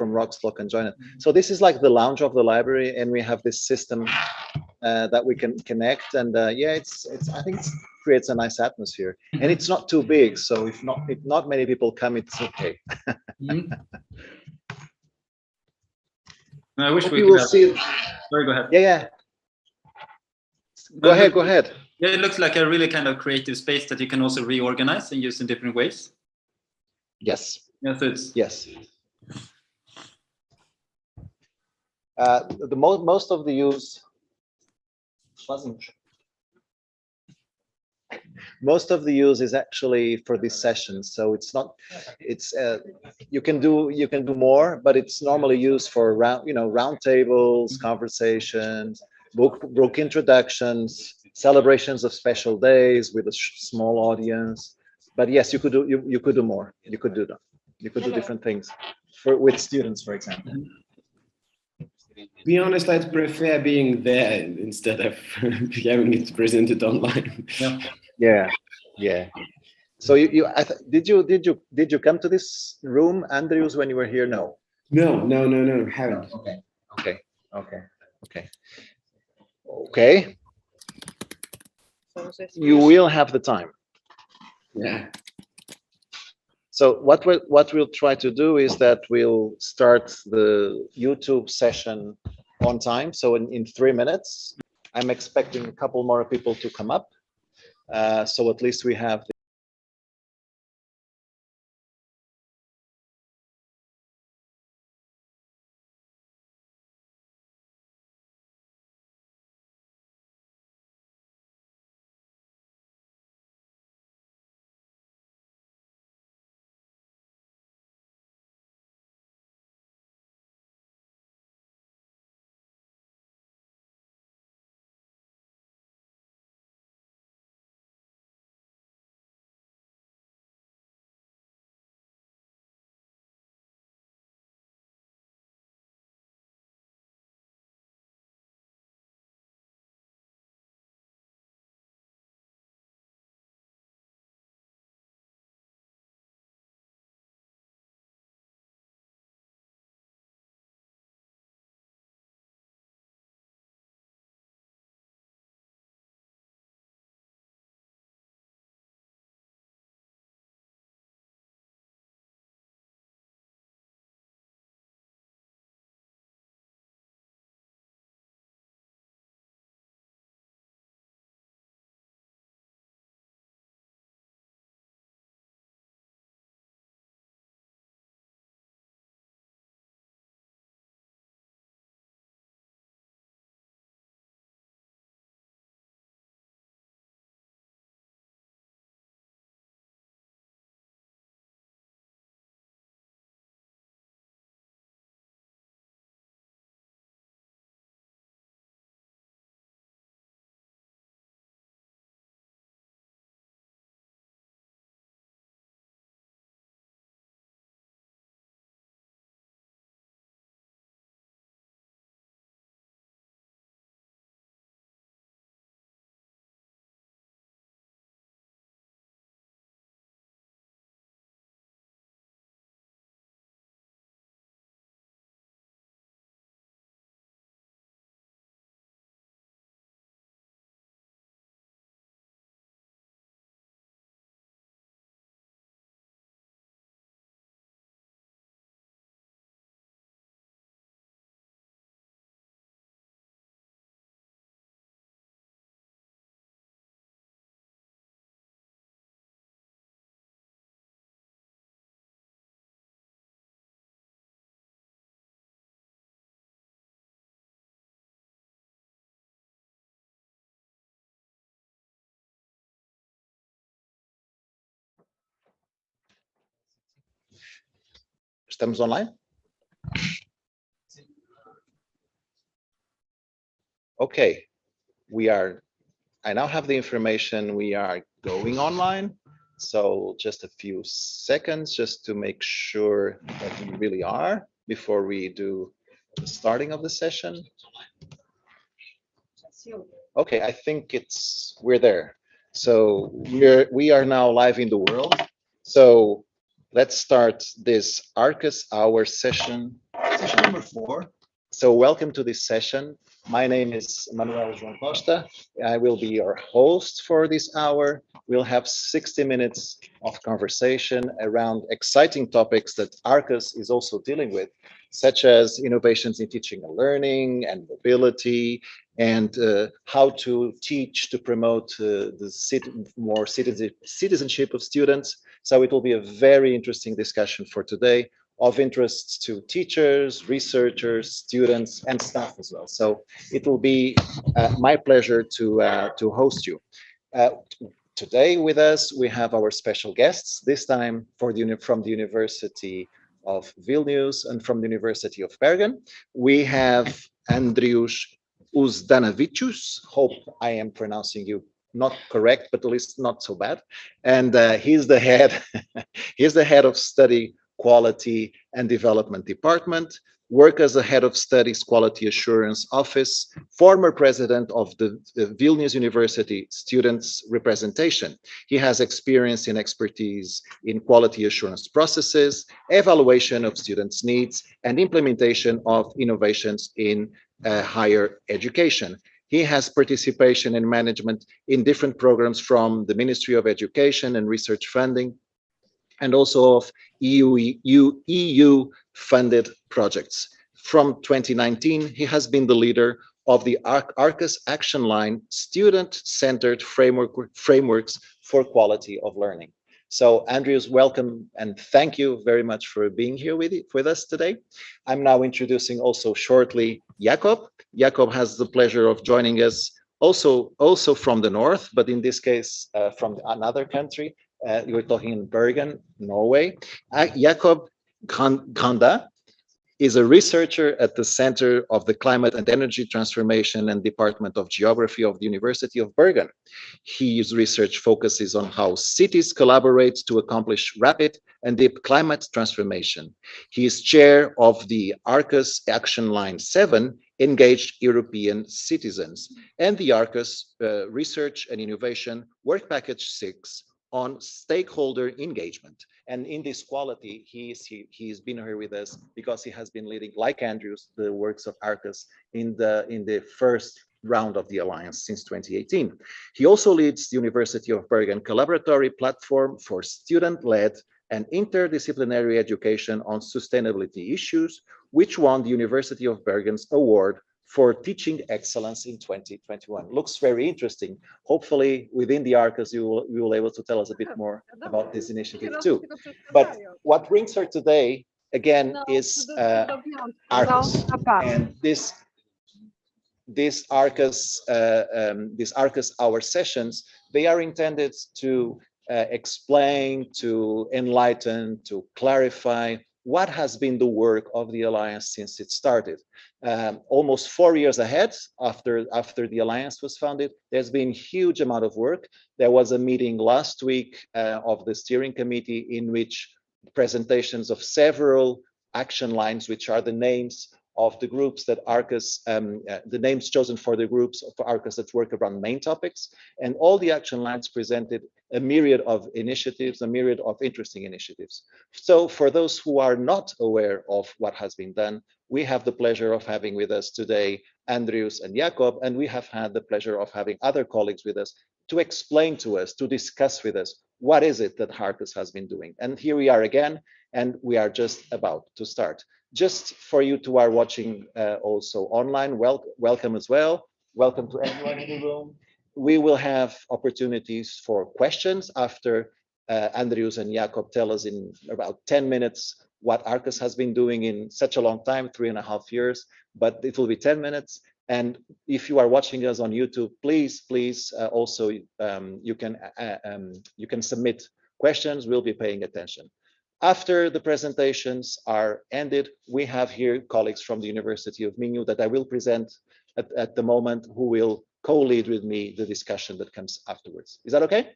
from Roxlow can join it. So this is like the lounge of the library, and we have this system that we can connect, and yeah, it's I think it creates a nice atmosphere, and it's not too big, so if not many people come, it's okay. I wish we will could see. Sorry, go ahead. Yeah. Go ahead. Yeah, it looks like a really kind of creative space that you can also reorganize and use in different ways. Yes. Yeah, so it's the most of the use. Most of the use is actually for these sessions, so it's not. It's you can do more, but it's normally used for round tables, conversations, book introductions, celebrations of special days with a small audience. But yes, you could do more. You could do different things with students, for example. To be honest, I'd prefer being there instead of having it presented online. Yeah. So did you come to this room, Andrews, when you were here? No, haven't. Okay. You will have the time. Yeah. So what we'll try to do is that we'll start the YouTube session on time. So in 3 minutes, I'm expecting a couple more people to come up. So at least we have. Estamos online? Okay, I now have the information. We are going online. So just a few seconds just to make sure that we really are before we do the starting of the session. Okay, I think we're there. So we are now live in the world. So let's start this Arqus Hour session Session number 4. So welcome to this session. My name is Manuel João Costa. I will be your host for this hour. We'll have 60 minutes of conversation around exciting topics that Arqus is also dealing with, such as innovations in teaching and learning and mobility, and how to teach to promote more citizenship of students. So it will be a very interesting discussion for today, of interest to teachers, researchers, students, and staff as well. So it will be my pleasure to host you. Today with us, we have our special guests, this time from the University of Vilnius and from the University of Bergen. We have Andrius Uzdanavicius. Hope I am pronouncing you not correct, but at least not so bad. And he's the head, he's the head of study Quality and Development Department, work as a head of studies Quality Assurance Office, former president of the Vilnius University Students Representation. He has experience and expertise in quality assurance processes, evaluation of students' needs, and implementation of innovations in higher education. He has participation and management in different programs from the Ministry of Education and Research Funding, and also of EU-funded projects. From 2019, he has been the leader of the Arqus Action Line student-centered frameworks for quality of learning. So Andrews, welcome and thank you very much for being here with us today. I'm now introducing also shortly Jakob. Jakob has the pleasure of joining us also from the north, but in this case from another country. You're talking in Bergen, Norway. Jakob Granda is a researcher at the Center of the Climate and Energy Transformation and Department of Geography of the University of Bergen. His research focuses on how cities collaborate to accomplish rapid and deep climate transformation. He is chair of the Arqus Action Line 7, Engaged European Citizens, and the Arqus Research and Innovation Work Package 6, on stakeholder engagement. And in this quality, he's been here with us because he has been leading, like Andrews, the works of Arqus in the first round of the Alliance since 2018. He also leads the University of Bergen Collaboratory Platform for Student-Led and Interdisciplinary Education on Sustainability Issues, which won the University of Bergen's award for teaching excellence in 2021. Looks very interesting. Hopefully within the Arqus, you will be able to tell us a bit more about this initiative too. But what brings her today, again, is Arqus. And this Arqus Hour sessions, they are intended to explain, to enlighten, to clarify what has been the work of the Alliance since it started. Almost 4 years ahead, after the Alliance was founded, there's been huge amount of work. There was a meeting last week of the steering committee in which presentations of several action lines, which are the names of the groups that Arqus, the names chosen for the groups of Arqus that work around main topics, and all the action lines presented a myriad of initiatives, a myriad of interesting initiatives. So for those who are not aware of what has been done, we have the pleasure of having with us today Andrews and Jakob, and we have had the pleasure of having other colleagues with us to explain to us, to discuss with us, what is it that Arqus has been doing. And here we are again, and we are just about to start. Just for you who are watching also online, welcome as well. Welcome to everyone in the room. We will have opportunities for questions after Andrews and Jakob tell us in about 10 minutes what Arqus has been doing in such a long time, 3.5 years, but it will be 10 minutes. And if you are watching us on YouTube, please also you can submit questions. We'll be paying attention. After the presentations are ended, we have here colleagues from the University of Minho that I will present at the moment, who will co-lead with me the discussion that comes afterwards. Is that okay?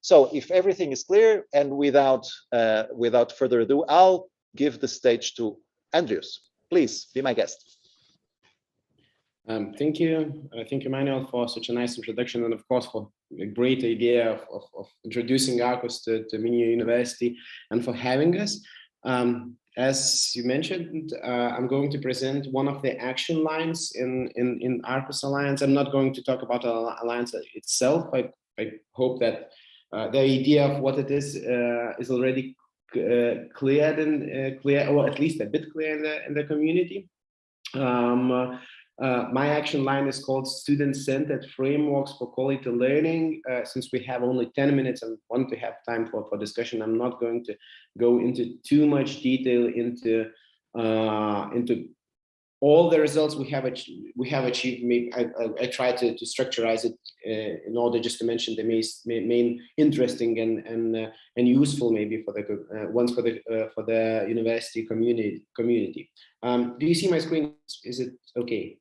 So if everything is clear, and without further ado, I'll give the stage to Andrews. Please be my guest. Thank you, Manuel, for such a nice introduction, and of course for a great idea of introducing Arqus to Minho University, and for having us. as you mentioned, I'm going to present one of the action lines in Arqus Alliance. I'm not going to talk about the Alliance itself. I hope that the idea of what it is already clear, or at least a bit clear in the community. My action line is called Student-Centered Frameworks for Quality Learning. Since we have only 10 minutes and want to have time for discussion, I'm not going to go into too much detail into all the results we have achieved. I try to structurize it in order just to mention the main interesting and useful maybe for the ones for the university community. Do you see my screen? Is it okay?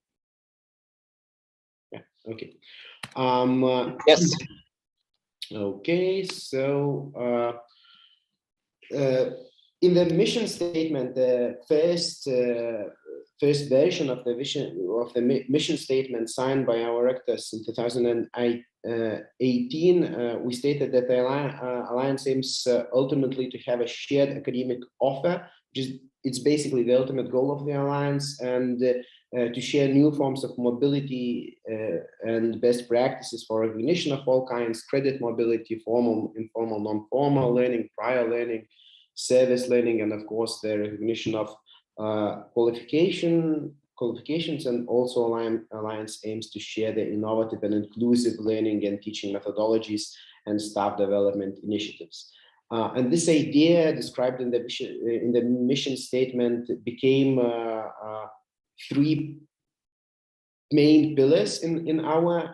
Yeah. Okay. Yes. Okay. So. In the mission statement, the first version of the mission statement signed by our rectors in 2018, we stated that the Alliance aims ultimately to have a shared academic offer, it's basically the ultimate goal of the Alliance, and to share new forms of mobility and best practices for recognition of all kinds: credit mobility, formal, informal, non-formal learning, prior learning, service learning, and of course the recognition of qualifications. And also Alliance aims to share the innovative and inclusive learning and teaching methodologies and staff development initiatives. And this idea described in the mission statement became three main pillars in our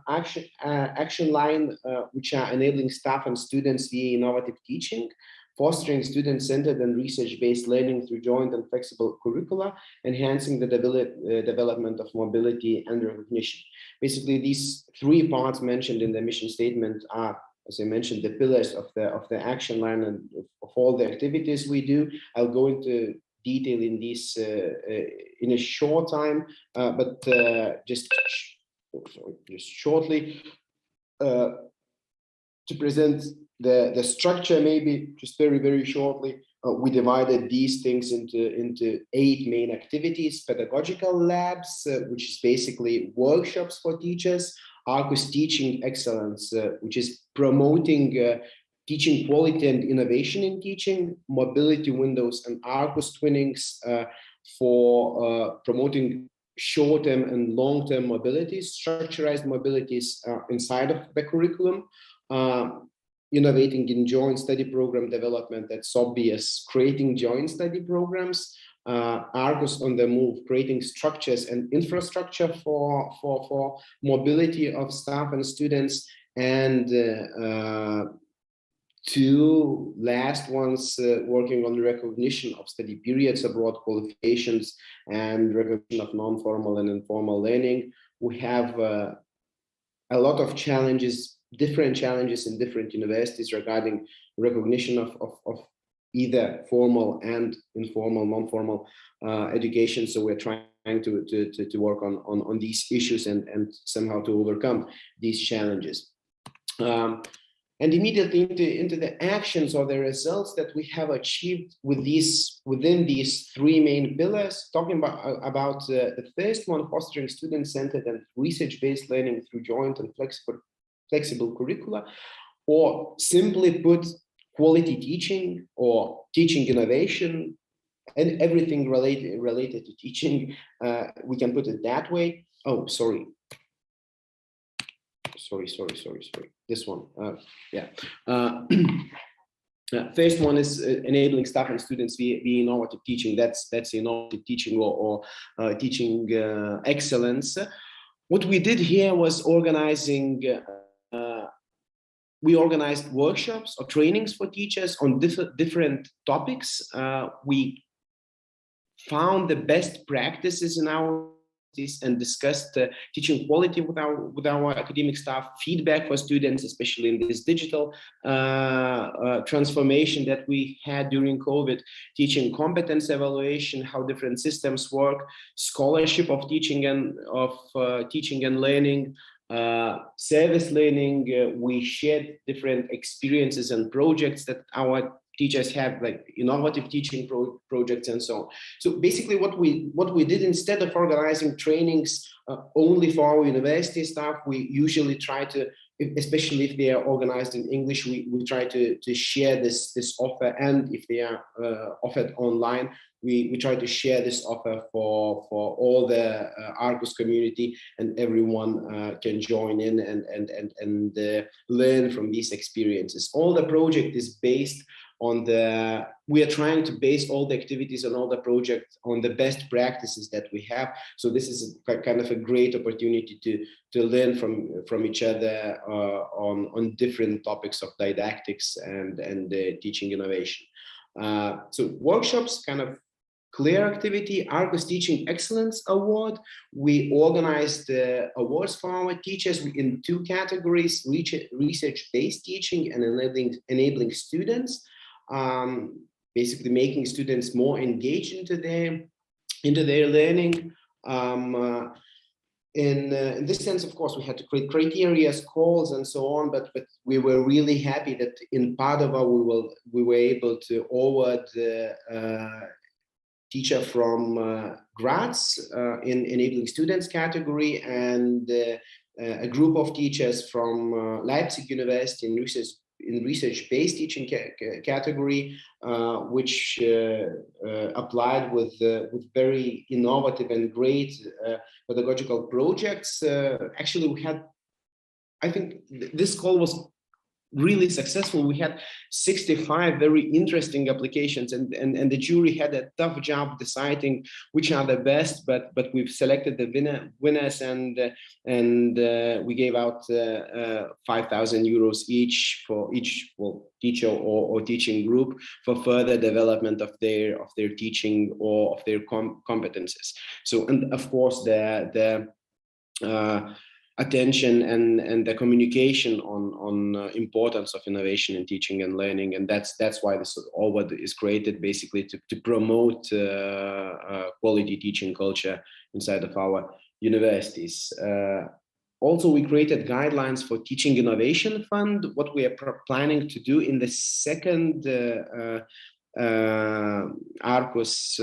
action line, which are enabling staff and students via innovative teaching, fostering student-centered and research-based learning through joint and flexible curricula, enhancing the development of mobility and recognition. Basically, these three parts mentioned in the mission statement are, as I mentioned, the pillars of the action line and of all the activities we do. I'll go into detail in this in a short time, but just shortly to present the structure, maybe just very shortly. We divided these things into 8 main activities: pedagogical labs, which is basically workshops for teachers; Arqus Teaching Excellence, which is promoting teaching quality and innovation in teaching; mobility windows and Arqus Twinnings for promoting short-term and long-term mobilities, structurized mobilities inside of the curriculum; innovating in joint study program development, that's obvious, creating joint study programs; Arqus on the Move, creating structures and infrastructure for mobility of staff and students; and 2 last ones working on recognition of study periods abroad, qualifications, and recognition of non-formal and informal learning. We have a lot of challenges, different challenges in different universities regarding recognition of either formal and informal, non-formal education. So we're trying to work on these issues and somehow to overcome these challenges. And immediately into the actions or the results that we have achieved with within these 3 main pillars, talking about the first one, fostering student-centered and research-based learning through joint and flexible curricula, or simply put, quality teaching or teaching innovation, and everything related to teaching. We can put it that way. Oh, sorry. This one. First one is enabling staff and students via innovative teaching. That's innovative teaching or teaching excellence. What we did here was organizing. We organized workshops or trainings for teachers on different topics. We found the best practices in our and discussed teaching quality with our academic staff, feedback for students, especially in this digital transformation that we had during COVID, teaching competence evaluation, how different systems work, scholarship of teaching and learning, service learning. We shared different experiences and projects that our teachers have like innovative teaching projects and so on. So basically what we did, instead of organizing trainings only for our university staff, we usually try to, especially if they are organized in English, we try to share this offer, and if they are offered online, we try to share this offer for all the Arqus community, and everyone can join in and learn from these experiences. All the project is based on we are trying to base all the activities and all the projects on the best practices that we have. So this is kind of a great opportunity to learn from each other on different topics of didactics and teaching innovation. So workshops, kind of clear activity. Arqus Teaching Excellence Award. We organized awards for our teachers in 2 categories: research-based teaching and enabling students. Basically making students more engaged into their learning. In this sense, of course, we had to create criteria, calls, and so on. But we were really happy that in Padova we were able to award teacher from Graz in enabling students category, and a group of teachers from Leipzig University in research-based teaching category, which applied with very innovative and great pedagogical projects. Actually, we had, I think this call was really successful. We had 65 very interesting applications, and the jury had a tough job deciding which are the best, but we've selected the winners, and we gave out 5,000 euros each for each teacher or teaching group for further development of their teaching or of their competences. So, and of course the attention and the communication on importance of innovation in teaching and learning, and that's why this award is created, basically to promote quality teaching culture inside of our universities. Also, we created guidelines for Teaching Innovation Fund. What we are planning to do in the second Arqus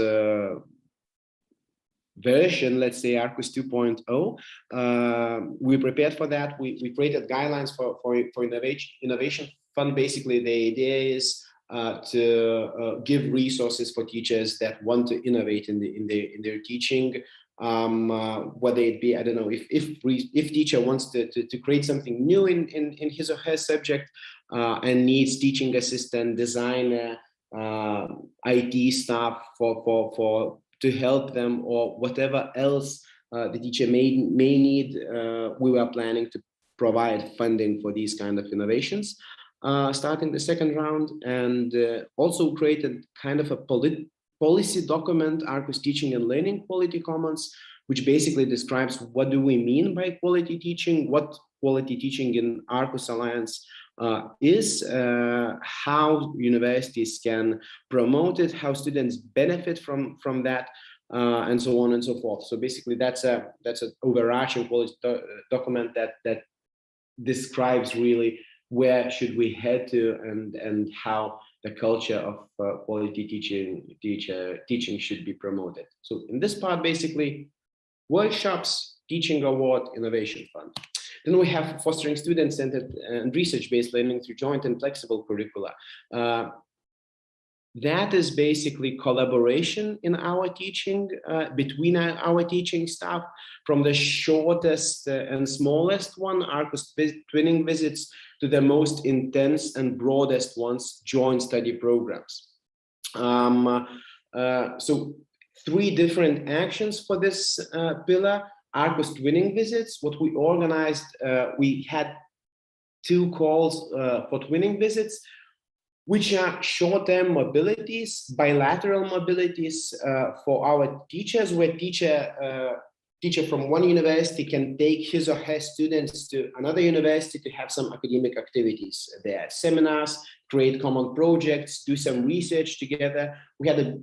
version, let's say Arqus 2.0, we prepared for that. We created guidelines for innovation fund. Basically, the idea is to give resources for teachers that want to innovate in their teaching. Whether it be, I don't know, if teacher wants to create something new in his or her subject and needs teaching assistant, designer, IT staff for to help them, or whatever else the teacher may need, we were planning to provide funding for these kind of innovations starting the second round, and also created kind of a policy document, Arqus Teaching and Learning Quality Commons, which basically describes what do we mean by quality teaching, what quality teaching in Arqus Alliance is, how universities can promote it, how students benefit from that, and so on and so forth. So basically, that's an overarching policy document that describes really where should we head to, and how the culture of quality teaching should be promoted. So in this part, basically, workshops, teaching award, innovation fund. Then we have fostering student-centered and research-based learning through joint and flexible curricula. That is basically collaboration in our teaching, between our teaching staff, from the shortest and smallest one, Arqus twinning visits, to the most intense and broadest ones, joint study programs. So 3 different actions for this pillar. Arqus twinning visits, what we organized, we had 2 calls for twinning visits, which are short-term mobilities, bilateral mobilities for our teachers, where teacher from one university can take his or her students to another university to have some academic activities there, seminars, create common projects, do some research together. We had a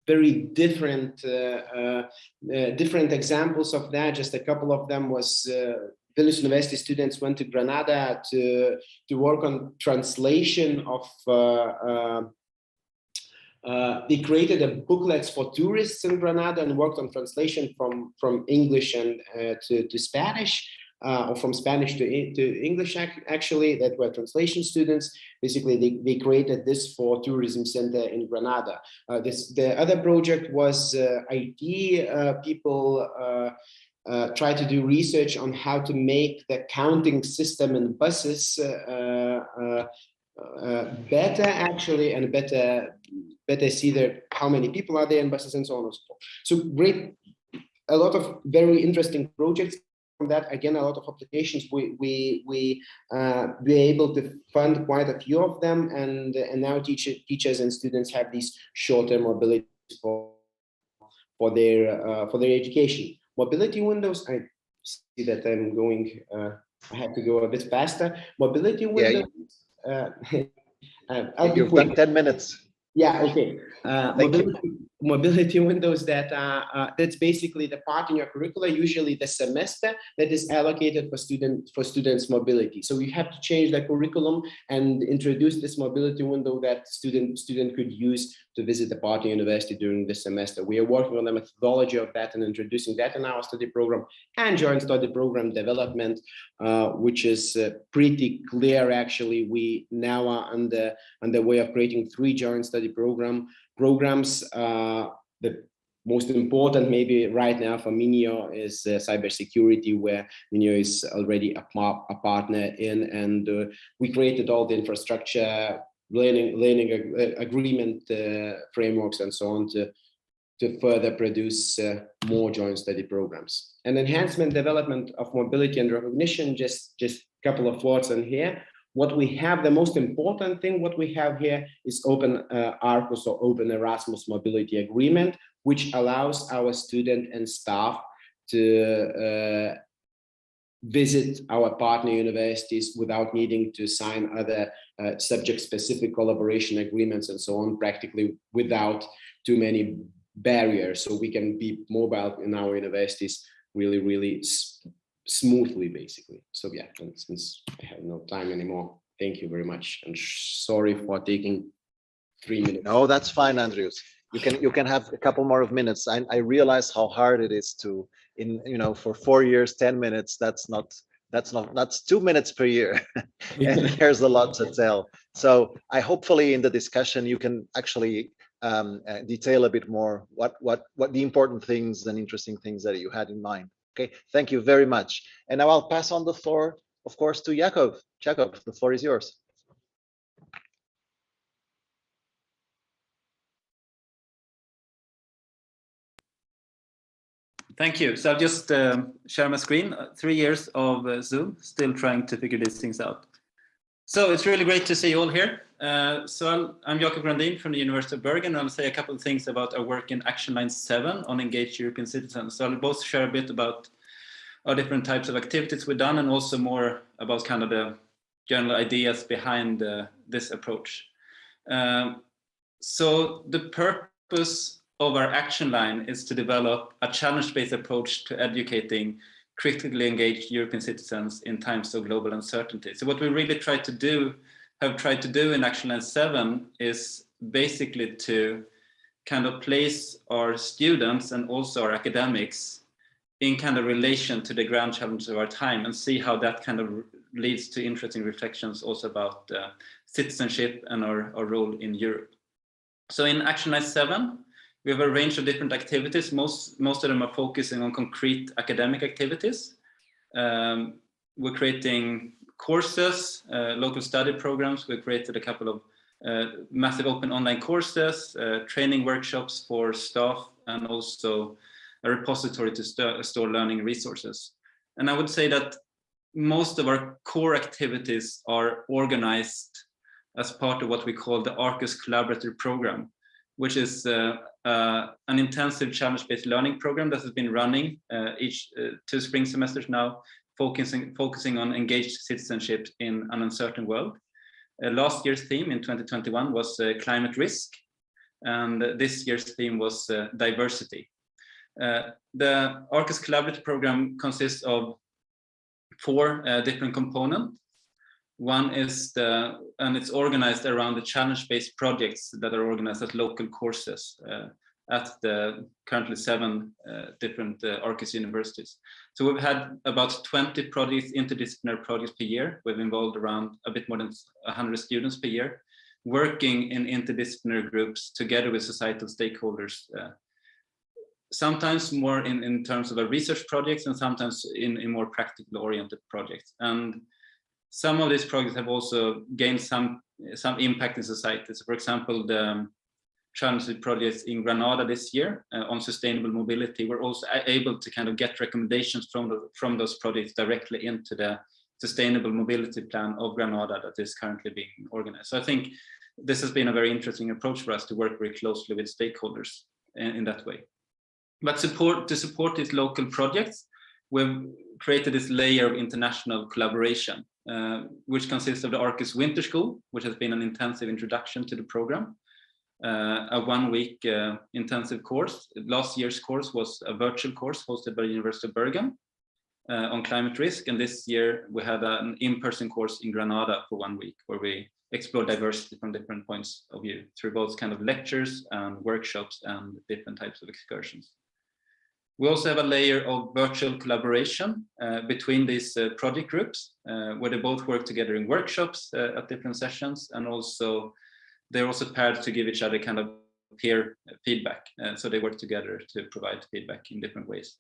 very different examples of that. Just a couple of them was Vilnius University students went to Granada to work on translation of They created a booklets for tourists in Granada and worked on translation from English and to Spanish, or from Spanish to English, actually, that were translation students. Basically, they created this for tourism center in Granada. The other project was IT people try to do research on how to make the counting system in buses better, actually, and better see how many people are there in buses and so on and so forth. So a lot of very interesting projects from that. Again, a lot of applications. We were able to fund quite a few of them, and now teachers and students have these short-term mobilities for their education. Mobility windows. I see that I'm going. I have to go a bit faster. Mobility windows. You've done 10 minutes. Yeah, okay. Thank you. Mobility windows that's basically the part in your curricula, usually the semester, that is allocated for students' mobility. So you have to change the curriculum and introduce this mobility window that student could use to visit the partner university during the semester. We are working on the methodology of that and introducing that in our study program and joint study program development, which is pretty clear. Actually, we now are on the way of creating 3 joint study programs. The most important maybe right now for Minio is cybersecurity, where Minio is already a partner in, and we created all the infrastructure, learning agreement frameworks and so on to further produce more joint study programs. And enhancement development of mobility and recognition, just a couple of words on here. What we have, the most important thing, what we have here is open Arqus or open Erasmus mobility agreement, which allows our student and staff to visit our partner universities without needing to sign other subject-specific collaboration agreements and so on, practically without too many barriers. So we can be mobile in our universities really, really smoothly, basically. So yeah, and since I have no time anymore, thank you very much, and sorry for taking 3 minutes. No, that's fine, Andrews. You can have a couple more of minutes. I realize how hard it is to, for 4 years, 10 minutes. That's 2 minutes per year, and there's a lot to tell. So I hopefully in the discussion you can actually detail a bit more what the important things and interesting things that you had in mind. Okay, thank you very much. And now I'll pass on the floor, of course, to Jakub. Jakub, the floor is yours. Thank you. So I'll just share my screen. 3 years of Zoom, still trying to figure these things out. So it's really great to see you all here. So I'm Jakub Grandin from the University of Bergen, and I'll say a couple of things about our work in Action Line 7 on engaged European citizens. So I'll both share a bit about our different types of activities we've done, and also more about kind of the general ideas behind this approach. So the purpose of our action line is to develop a challenge-based approach to educating critically engaged European citizens in times of global uncertainty. So what we really have tried to do in Action Line 7 is basically to kind of place our students and also our academics in kind of relation to the grand challenges of our time, and see how that kind of leads to interesting reflections also about citizenship and our role in Europe. So in Action Line 7, we have a range of different activities. Most of them are focusing on concrete academic activities. We're creating courses, local study programs. We created a couple of massive open online courses, training workshops for staff, and also a repository to store learning resources. And I would say that most of our core activities are organized as part of what we call the Arqus Collaborative Program, which is an intensive challenge-based learning program that has been running each 2 spring semesters now, focusing on engaged citizenship in an uncertain world. Last year's theme in 2021 was climate risk, and this year's theme was diversity. The Arqus Collaborative Program consists of 4 different components. One is and it's organized around the challenge-based projects that are organized as local courses at the currently 7 different Arqus universities. So we've had about 20 projects, interdisciplinary projects per year. We've involved around a bit more than 100 students per year, working in interdisciplinary groups together with societal stakeholders, sometimes more in terms of research projects and sometimes in more practically oriented projects. And some of these projects have also gained some impact in society. So for example, the challenge projects in Granada this year on sustainable mobility, we're also able to kind of get recommendations from those projects directly into the sustainable mobility plan of Granada that is currently being organized. So I think this has been a very interesting approach for us to work very closely with stakeholders in that way. But to support these local projects, we've created this layer of international collaboration, which consists of the Arqus Winter School, which has been an intensive introduction to the program, a 1-week intensive course. Last year's course was a virtual course hosted by the University of Bergen on climate risk. And this year we had an in-person course in Granada for 1 week, where we explore diversity from different points of view through both kind of lectures and workshops and different types of excursions. We also have a layer of virtual collaboration between these project groups, where they both work together in workshops at different sessions, and also they're also paired to give each other kind of peer feedback. So they work together to provide feedback in different ways.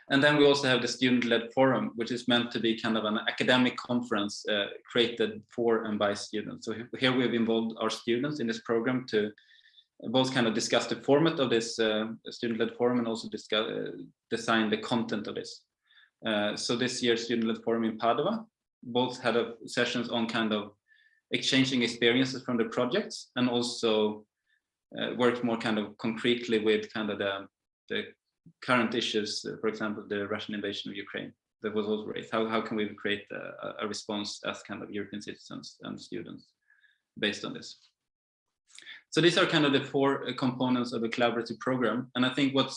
And then we also have the student-led forum, which is meant to be kind of an academic conference created for and by students. So here we've involved our students in this program to both kind of discuss the format of this student-led forum and also design the content of this. So this year's student-led forum in Padua both had sessions on kind of exchanging experiences from the projects, and also worked more kind of concretely with kind of the current issues, for example, the Russian invasion of Ukraine. That was also raised. How can we create a response as kind of European citizens and students based on this? So these are kind of the 4 components of a collaborative program. And I think what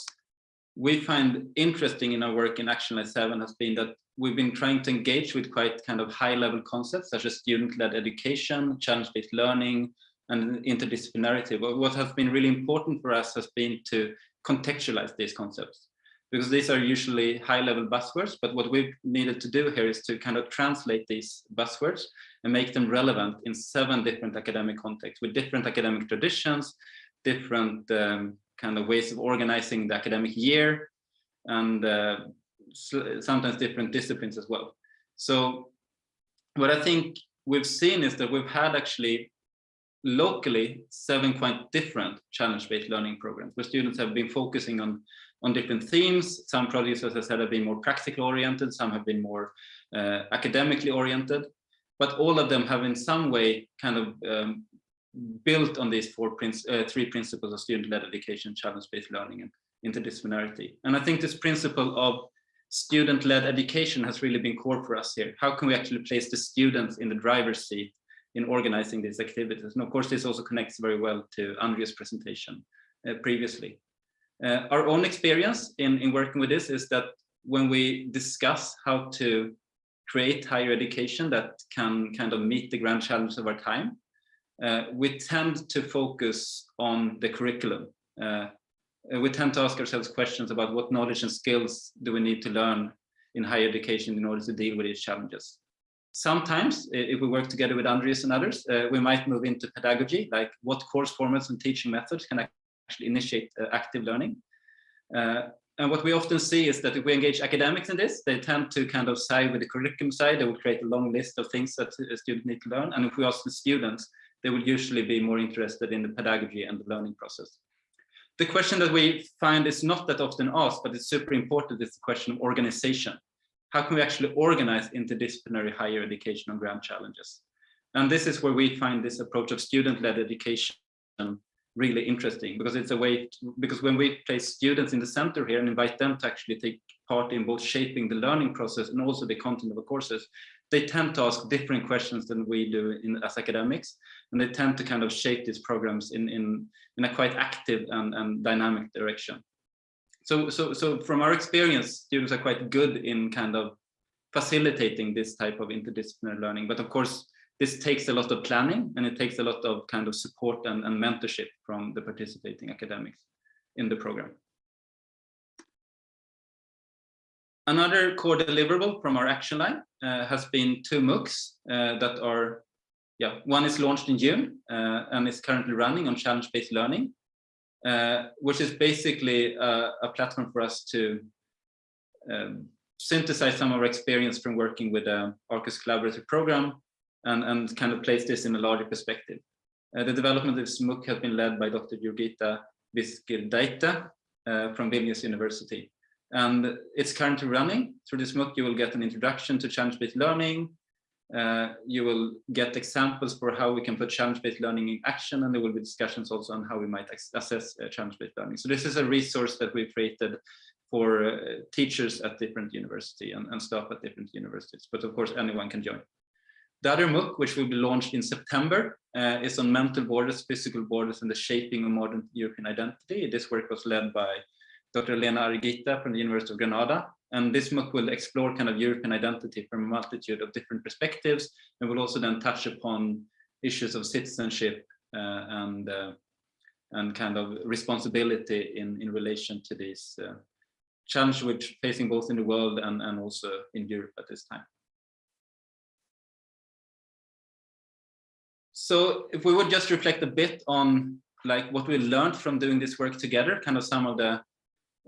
we find interesting in our work in Action Line 7 has been that we've been trying to engage with quite kind of high-level concepts such as student-led education, challenge-based learning, and interdisciplinarity. But what has been really important for us has been to contextualize these concepts, because these are usually high-level buzzwords. But what we've needed to do here is to kind of translate these buzzwords and make them relevant in 7 different academic contexts with different academic traditions, different kind of ways of organizing the academic year, and sometimes different disciplines as well. So what I think we've seen is that we've had actually locally 7 quite different challenge-based learning programs where students have been focusing on different themes. Some projects, as I said, have been more practically oriented, some have been more academically oriented, but all of them have in some way kind of built on these 3 principles of student-led education, challenge-based learning, and interdisciplinarity. And I think this principle of student-led education has really been core for us here. How can we actually place the students in the driver's seat in organizing these activities? And of course, this also connects very well to Andrea's presentation previously. Our own experience in working with this is that when we discuss how to create higher education that can kind of meet the grand challenges of our time, we tend to focus on the curriculum. We tend to ask ourselves questions about what knowledge and skills do we need to learn in higher education in order to deal with these challenges. Sometimes, if we work together with Andreas and others, we might move into pedagogy, like what course formats and teaching methods can actually initiate active learning. And what we often see is that if we engage academics in this, they tend to kind of side with the curriculum side. They will create a long list of things that a student need to learn. And if we ask the students, they will usually be more interested in the pedagogy and the learning process. The question that we find is not that often asked, but it's super important, is the question of organization. How can we actually organize interdisciplinary higher education on grand challenges? And this is where we find this approach of student-led education really interesting, because it's a way because when we place students in the center here and invite them to actually take part in both shaping the learning process and also the content of the courses, they tend to ask different questions than we do as academics, and they tend to kind of shape these programs in a quite active and dynamic direction. So from our experience, students are quite good in kind of facilitating this type of interdisciplinary learning. But of course, this takes a lot of planning, and it takes a lot of kind of support and mentorship from the participating academics in the program. Another core deliverable from our action line has been 2 MOOCs that are, one is launched in June and is currently running on challenge-based learning, which is basically a platform for us to synthesize some of our experience from working with the Arqus collaborative program and kind of place this in a larger perspective. The development of this MOOC has been led by Dr. Jurgita Viskirdaita from Vilnius University. And it's currently running. Through this MOOC, you will get an introduction to challenge-based learning. You will get examples for how we can put challenge-based learning in action, and there will be discussions also on how we might assess challenge-based learning. So this is a resource that we've created for teachers at different universities and staff at different universities, but of course anyone can join. The other MOOC, which will be launched in September, is on mental borders, physical borders, and the shaping of modern European identity. This work was led by Dr. Lena Argita from the University of Granada. And this MOOC will explore kind of European identity from a multitude of different perspectives, and will also then touch upon issues of citizenship and kind of responsibility in relation to these challenges which facing both in the world and also in Europe at this time. So if we would just reflect a bit on like what we learned from doing this work together, kind of some of the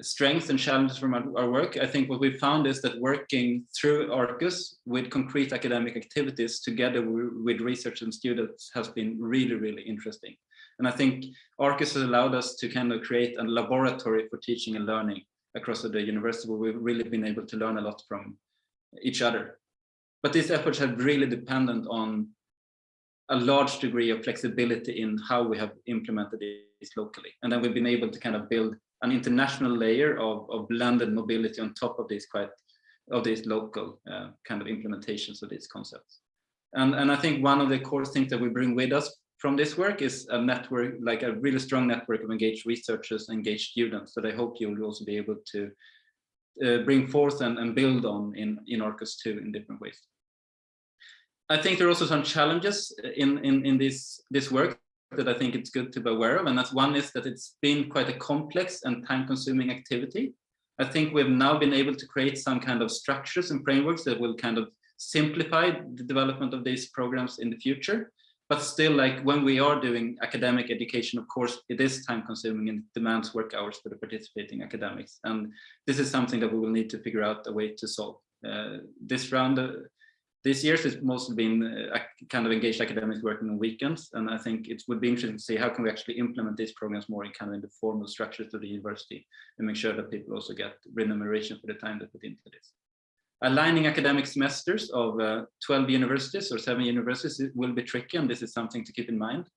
strengths and challenges from our work, I think what we found is that working through Arqus with concrete academic activities together with research and students has been really, really interesting. And I think Arqus has allowed us to kind of create a laboratory for teaching and learning across the university, where we've really been able to learn a lot from each other. But these efforts have really dependent on a large degree of flexibility in how we have implemented this locally. And then we've been able to kind of build an international layer of blended mobility on top of these local kind of implementations of these concepts. And I think one of the core things that we bring with us from this work is a network, like a really strong network of engaged researchers, engaged students that I hope you will also be able to bring forth and build on in Orcas too in different ways. I think there are also some challenges in this work that I think it's good to be aware of, and that's one is that it's been quite a complex and time-consuming activity. I think we've now been able to create some kind of structures and frameworks that will kind of simplify the development of these programs in the future. But still, like when we are doing academic education, of course, it is time-consuming and demands work hours for the participating academics. And this is something that we will need to figure out a way to solve. This year it's mostly been kind of engaged academics working on weekends, and I think it would be interesting to see how can we actually implement these programs more in kind of in the formal structures of the university and make sure that people also get remuneration for the time they put into this. Aligning academic semesters of 12 universities or 7 universities will be tricky, and this is something to keep in mind.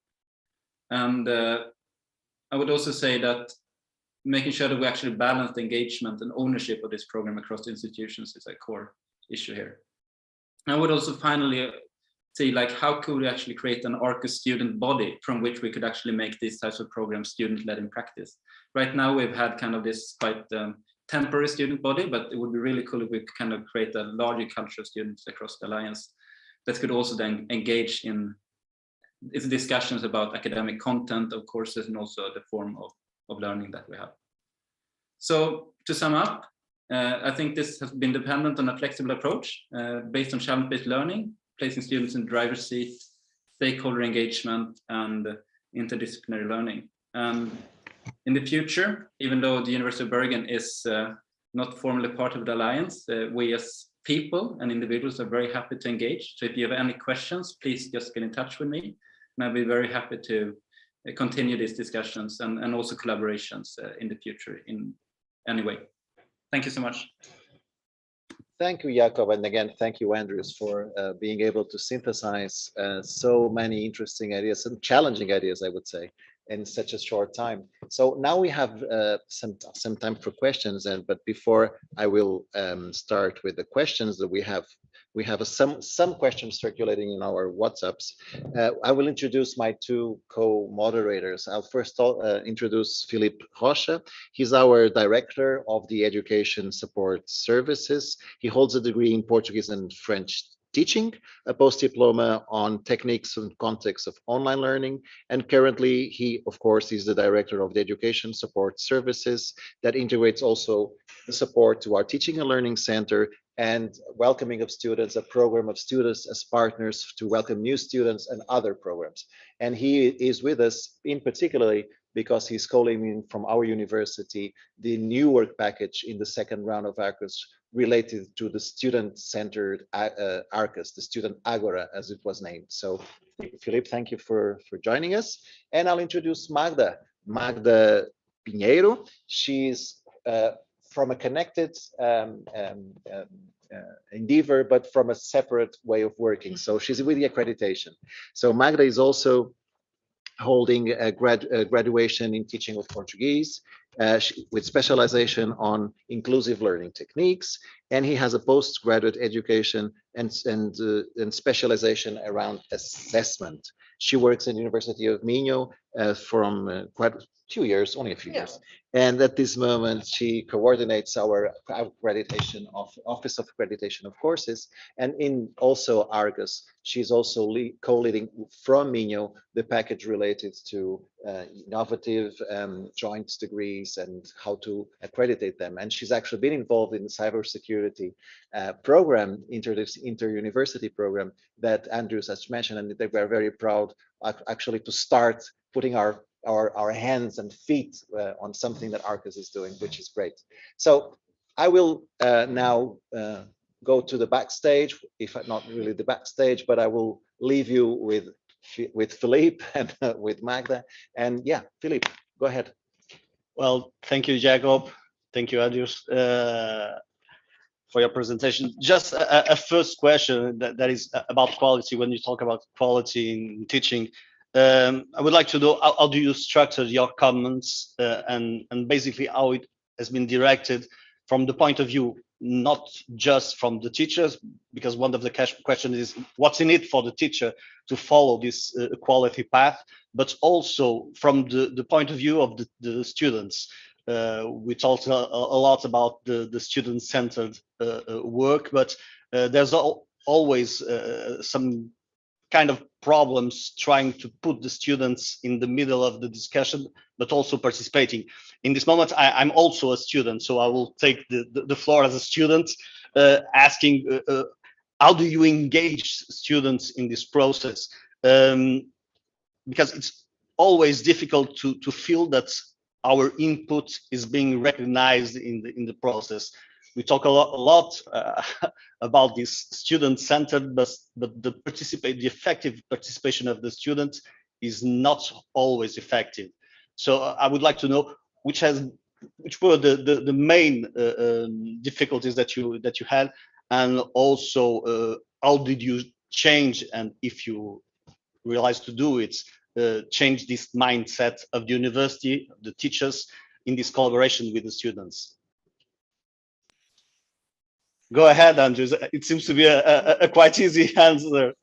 And I would also say that making sure that we actually balance the engagement and ownership of this program across the institutions is a core issue here. I would also finally say, like, how could we actually create an Arqus student body from which we could actually make these types of programs student-led in practice? Right now, we've had kind of this quite temporary student body, but it would be really cool if we could kind of create a larger culture of students across the Alliance that could also then engage in its discussions about academic content of courses and also the form of learning that we have. So to sum up, I think this has been dependent on a flexible approach based on challenge-based learning, placing students in the driver's seat, stakeholder engagement, and interdisciplinary learning. And in the future, even though the University of Bergen is not formally part of the Alliance, we as people and individuals are very happy to engage. So if you have any questions, please just get in touch with me, and I'll be very happy to continue these discussions and also collaborations in the future in any way. Thank you so much. Thank you, Jakob. And again, thank you, Andrews, for being able to synthesize so many interesting ideas and challenging ideas, I would say, in such a short time. So now we have some time for questions, but before I will start with the questions that we have some questions circulating in our WhatsApps. I will introduce my two co-moderators. I'll first introduce Philippe Rocha. He's our director of the Education Support Services. He holds a degree in Portuguese and French teaching, a post-diploma on techniques and context of online learning, and currently he, of course, is the director of the Education Support Services that integrates also the support to our Teaching and Learning Center and welcoming of students, a program of students as partners to welcome new students and other programs. And he is with us in particularly because he's co-leading from our university the new work package in the second round of Arqus related to the student-centered Arqus, the student Agora, as it was named. So, Philippe, thank you for joining us. And I'll introduce Magda Pinheiro. She's from a connected endeavor, but from a separate way of working. So she's with the accreditation. So Magda is also holding a graduation in teaching of Portuguese with specialization on inclusive learning techniques, and he has a postgraduate education and specialization around assessment. She works at the University of Minho from quite a few years, only a few years. And at this moment, she coordinates our accreditation of Office of Accreditation of Courses, and in also Arqus, she's also co-leading from Minho the package related to innovative joint degrees and how to accreditate them. And she's actually been involved in the cybersecurity program, inter-university program that Andrew has mentioned, and that we're very proud actually to start putting our hands and feet on something that Arqus is doing, which is great. So I will now go to the backstage, if not really the backstage, but I will leave you with Philippe and with Magda. And yeah, Philippe, go ahead. Well, thank you, Jacob. Thank you, Adrius, for your presentation. Just a first question that is about quality. When you talk about quality in teaching, I would like to know how do you structure your comments and basically how it has been directed from the point of view, not just from the teachers, because one of the questions is what's in it for the teacher to follow this quality path, but also from the point of view of the students. We talked a lot about the student-centered work, but there's always some kind of problems trying to put the students in the middle of the discussion, but also participating. In this moment, I'm also a student, so I will take the floor as a student, asking how do you engage students in this process? Because it's always difficult to feel that our input is being recognized in the process. We talk a lot about this student-centered, but the effective participation of the student is not always effective. So I would like to know which were the main difficulties that you had, and also how did you change, and if you realized to do it, change this mindset of the university, the teachers, in this collaboration with the students. Go ahead, Andrew. It seems to be a quite easy answer.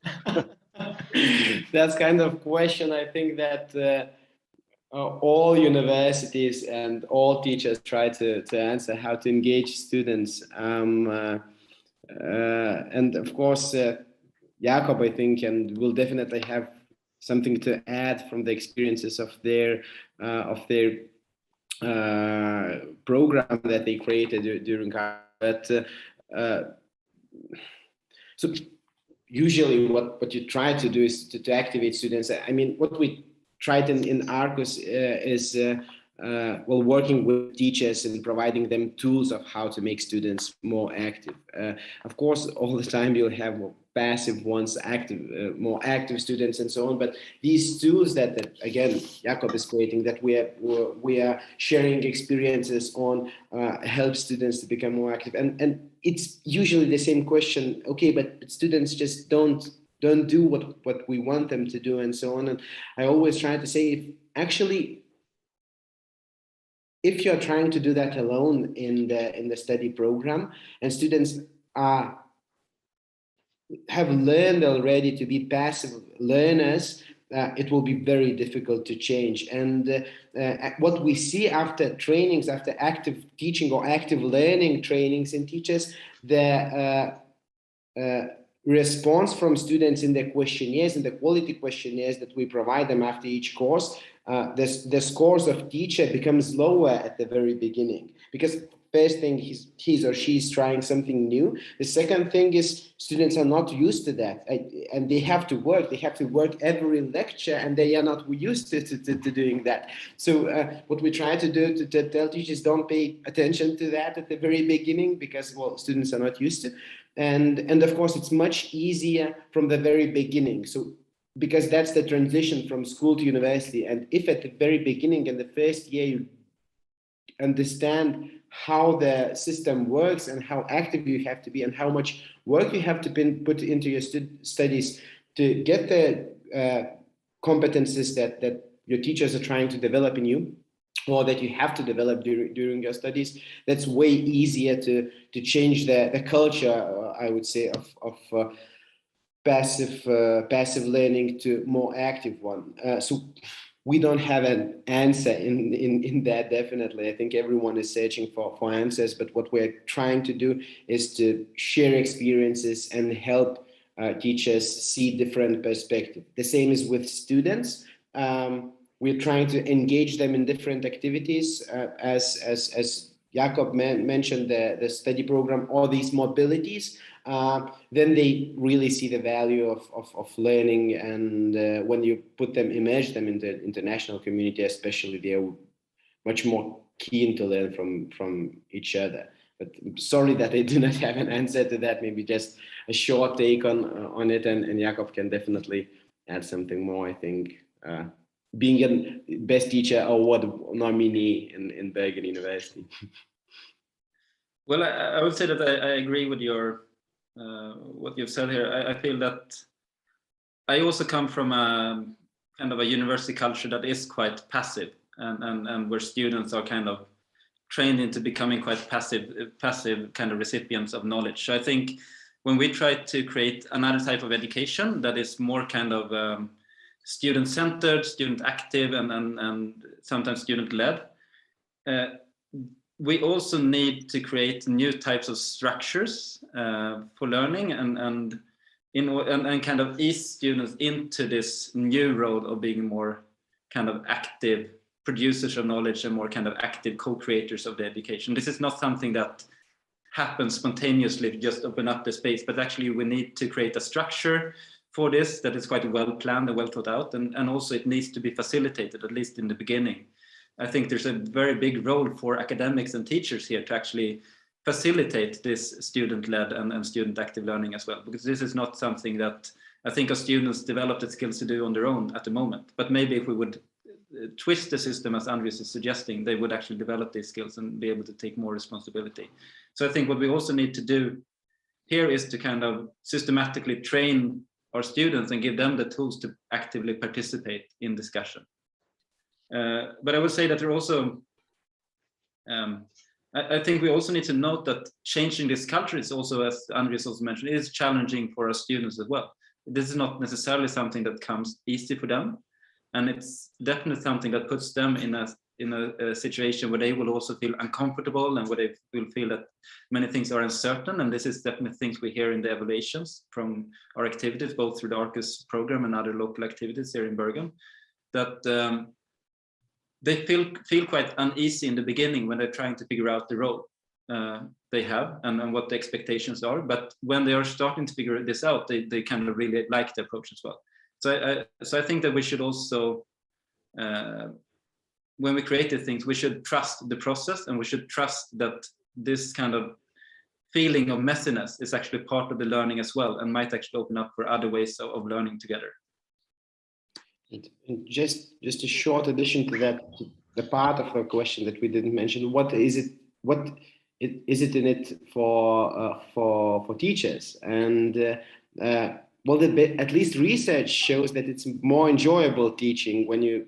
That's kind of question I think that all universities and all teachers try to answer, how to engage students. And of course, Jacob, I think, and will definitely have something to add from the experiences of their program that they created during our, but so usually what you try to do is to activate students. I mean, what we tried in Arqus is well, working with teachers and providing them tools of how to make students more active. Of course, all the time you'll have passive ones, more active students and so on. But these tools that again, Jacob is creating, that we are sharing experiences on, help students to become more active. And it's usually the same question. Okay, but students just don't do what we want them to do and so on. And I always try to say, actually, if you're trying to do that alone in the study program, and students have learned already to be passive learners, it will be very difficult to change. And what we see after trainings, after active teaching or active learning trainings in teachers, the response from students in the questionnaires, in the quality questionnaires that we provide them after each course, the scores of teacher becomes lower at the very beginning, because first thing, he's or she's trying something new. The second thing is students are not used to that, and they have to work every lecture, and they are not used to doing that. So what we try to do to tell teachers, don't pay attention to that at the very beginning, because, well, students are not used to. And of course, it's much easier from the very beginning. So because that's the transition from school to university. And if at the very beginning, in the first year, you understand how the system works and how active you have to be and how much work you have to put into your studies to get the competencies that your teachers are trying to develop in you, or that you have to develop during your studies, that's way easier to change the culture, I would say, of passive learning to more active one. So we don't have an answer in that, definitely. I think everyone is searching for answers, but what we're trying to do is to share experiences and help teachers see different perspectives. The same is with students. We're trying to engage them in different activities, as Jakob mentioned, the study program, all these mobilities. Then they really see the value of learning, and when you immerse them in the international community, especially, they're much more keen to learn from each other. But I'm sorry that I do not have an answer to that. Maybe just a short take on it, and Jakob can definitely add something more, I think. Being a best teacher award nominee in Bergen University. Well, I would say that I agree with your what you've said here. I feel that I also come from a kind of a university culture that is quite passive, and where students are kind of trained into becoming quite passive kind of recipients of knowledge. So I think when we try to create another type of education that is more kind of student-centered, student-active, and sometimes student-led, we also need to create new types of structures for learning and kind of ease students into this new role of being more kind of active producers of knowledge and more kind of active co-creators of the education. This is not something that happens spontaneously if you just open up the space, but actually we need to create a structure for this that is quite well planned and well thought out, and also it needs to be facilitated, at least in the beginning. I think there's a very big role for academics and teachers here to actually facilitate this student-led and student-active learning as well, because this is not something that I think our students develop the skills to do on their own at the moment. But maybe if we would twist the system, as Andreas is suggesting, they would actually develop these skills and be able to take more responsibility. So I think what we also need to do here is to kind of systematically train our students and give them the tools to actively participate in discussion. But I would say that there also, I think we also need to note that changing this culture is also, as Andreas also mentioned, is challenging for our students as well. This is not necessarily something that comes easy for them, and it's definitely something that puts them in a situation where they will also feel uncomfortable and where they will feel that many things are uncertain. And this is definitely things we hear in the evaluations from our activities, both through the Arqus program and other local activities here in Bergen, that they feel quite uneasy in the beginning when they're trying to figure out the role they have and what the expectations are. But when they are starting to figure this out, they kind of really like the approach as well. So I think that we should also, when we create these things, we should trust the process, and we should trust that this kind of feeling of messiness is actually part of the learning as well, and might actually open up for other ways of learning together. And just a short addition to that, the part of the question that we didn't mention, what is it in it for teachers? And well, at least research shows that it's more enjoyable teaching when you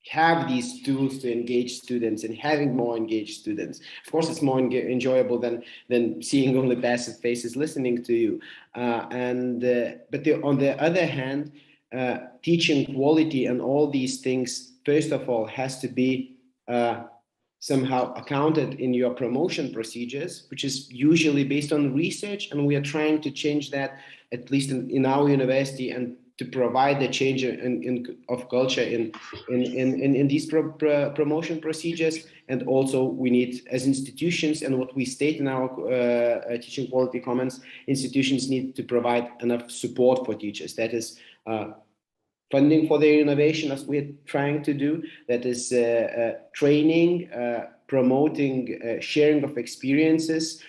have these tools to engage students and having more engaged students. Of course, it's more enjoyable than seeing only passive faces listening to you. But on the other hand, teaching quality and all these things, first of all, has to be somehow accounted in your promotion procedures, which is usually based on research, and we are trying to change that, at least in our university, and to provide the change of culture in these promotion procedures. And also we need, as institutions, and what we state in our teaching quality comments, institutions need to provide enough support for teachers. That is funding for their innovation, as we're trying to do. That is training, promoting, sharing of experiences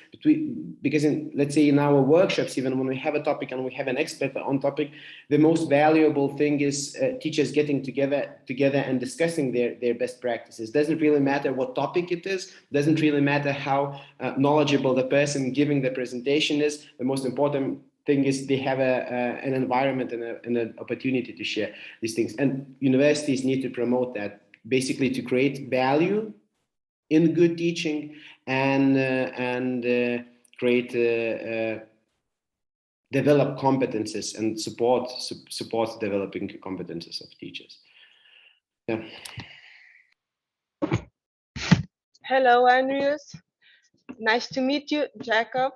because let's say in our workshops, even when we have a topic and we have an expert on topic, the most valuable thing is teachers getting together and discussing their best practices. Doesn't really matter what topic it is, doesn't really matter how knowledgeable the person giving the presentation is. The most important thing is they have an environment and an opportunity to share these things. And universities need to promote that, basically to create value in good teaching and create develop competences and support developing competences of teachers. Yeah. Hello, Andrews. Nice to meet you, Jacob.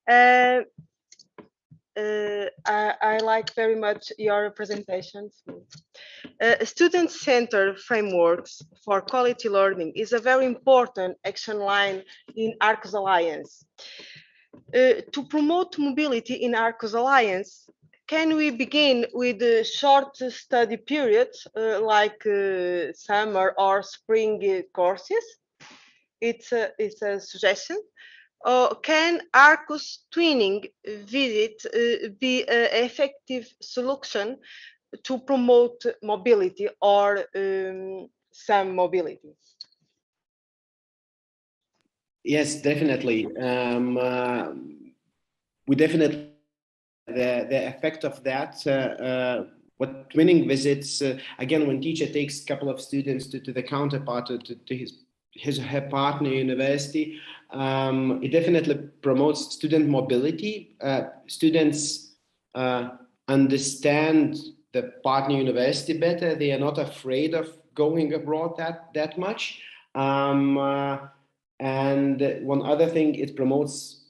I like very much your presentations. Student-centered frameworks for quality learning is a very important action line in Arqus Alliance. To promote mobility in Arqus Alliance, can we begin with short study periods like summer or spring courses? It's a suggestion. Can Arqus twinning visit be an effective solution to promote mobility or some mobility? Yes, definitely. We definitely the effect of that. What twinning visits, again, when teacher takes a couple of students to the counterpart, to his or her partner university, it definitely promotes student mobility. Students understand the partner university better. They are not afraid of going abroad that much. And one other thing, it promotes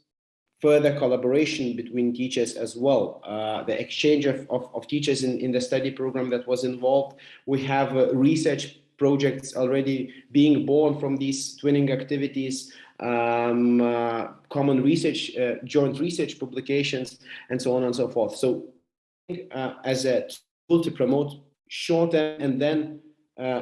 further collaboration between teachers as well. The exchange of teachers in the study program that was involved. We have research projects already being born from these twinning activities, common research, joint research publications, and so on and so forth. So as a tool to promote short-term and then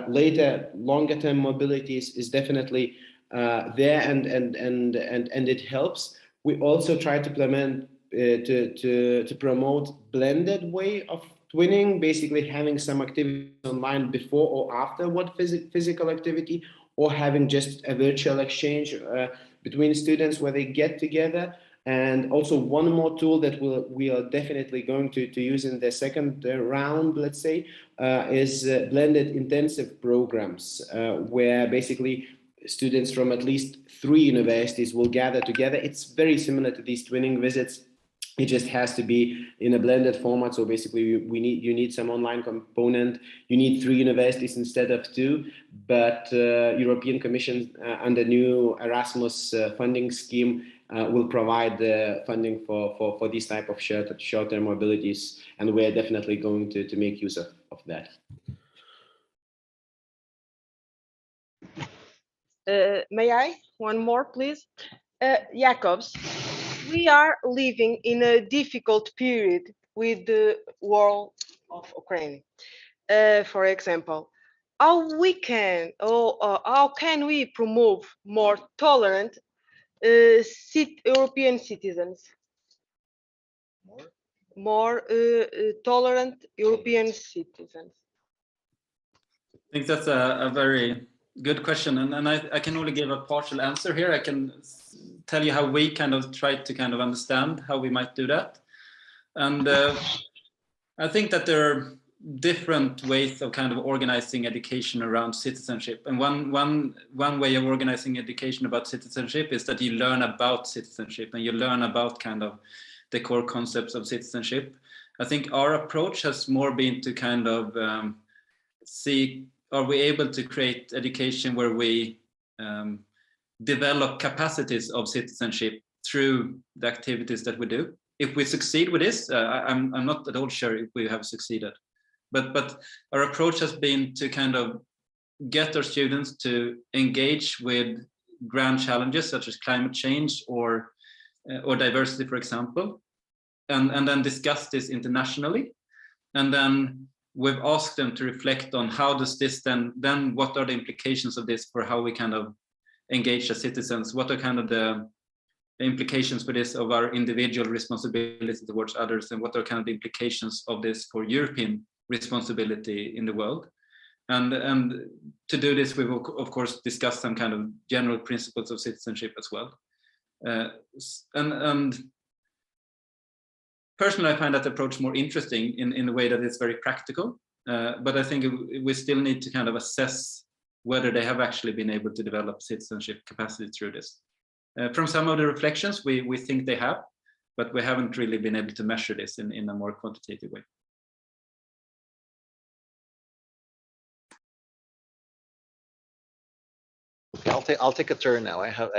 later longer-term mobilities is definitely there, and it helps. We also try to implement to promote blended way of twinning, basically having some activities online before or after what physical activity, or having just a virtual exchange between students where they get together. And also one more tool that we are definitely going to use in the second round, let's say, is blended intensive programs, where basically students from at least 3 universities will gather together. It's very similar to these twinning visits. It just has to be in a blended format. So basically you need some online component. You need 3 universities instead of 2, but European Commission under new Erasmus funding scheme will provide the funding for these type of short-term mobilities. And we're definitely going to make use of that. May I? One more, please. Jacobs, we are living in a difficult period with the war of Ukraine. For example, how can we promote more tolerant European citizens? More tolerant European citizens. I think that's a very good question, and I can only give a partial answer here. I can tell you how we kind of try to kind of understand how we might do that. And I think that there are different ways of kind of organizing education around citizenship. And one way of organizing education about citizenship is that you learn about citizenship and you learn about kind of the core concepts of citizenship. I think our approach has more been to kind of see, are we able to create education where we develop capacities of citizenship through the activities that we do. If we succeed with this, I'm not at all sure if we have succeeded. But our approach has been to kind of get our students to engage with grand challenges such as climate change or diversity, for example, and then discuss this internationally. And then we've asked them to reflect on how does this then what are the implications of this for how we kind of engage as citizens? What are kind of the implications for this of our individual responsibility towards others, and what are kind of the implications of this for European responsibility in the world? And to do this, we will of course discuss some kind of general principles of citizenship as well. And personally, I find that approach more interesting in the way that it's very practical. But I think we still need to kind of assess whether they have actually been able to develop citizenship capacity through this. From some of the reflections, we think they have, but we haven't really been able to measure this in a more quantitative way. Okay, I'll take a turn now. I have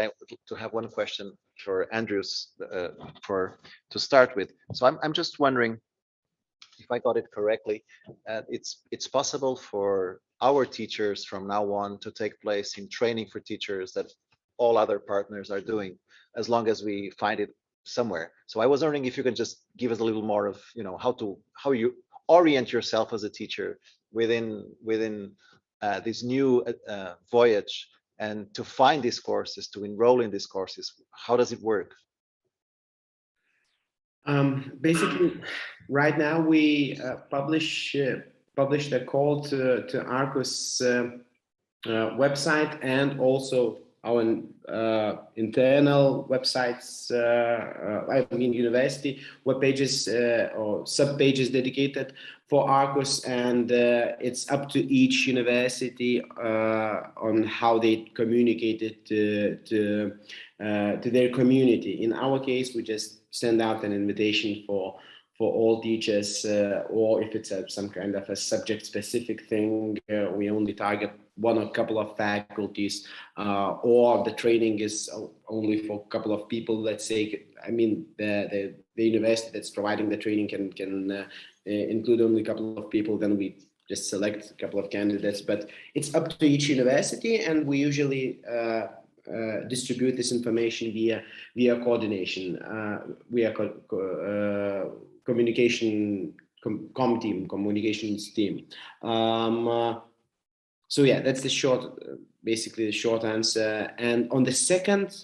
to have one question for Andrews to start with. So I'm just wondering if I got it correctly. It's possible for our teachers from now on to take place in training for teachers that all other partners are doing, as long as we find it somewhere. So I was wondering if you can just give us a little more of, how you orient yourself as a teacher within this new voyage, and to find these courses, to enroll in these courses. How does it work? Basically, right now we published a call to Arqus website, and also our internal websites, university web pages or sub pages dedicated for Arqus, and it's up to each university on how they communicate it to their community. In our case, we just send out an invitation for all teachers, or if it's some kind of a subject specific thing, we only target one or a couple of faculties, or the training is only for a couple of people, let's say. I mean, the university that's providing the training can include only a couple of people, then we just select a couple of candidates. But it's up to each university, and we usually distribute this information via coordination, via communications team. So yeah, that's basically the short answer. And on the second,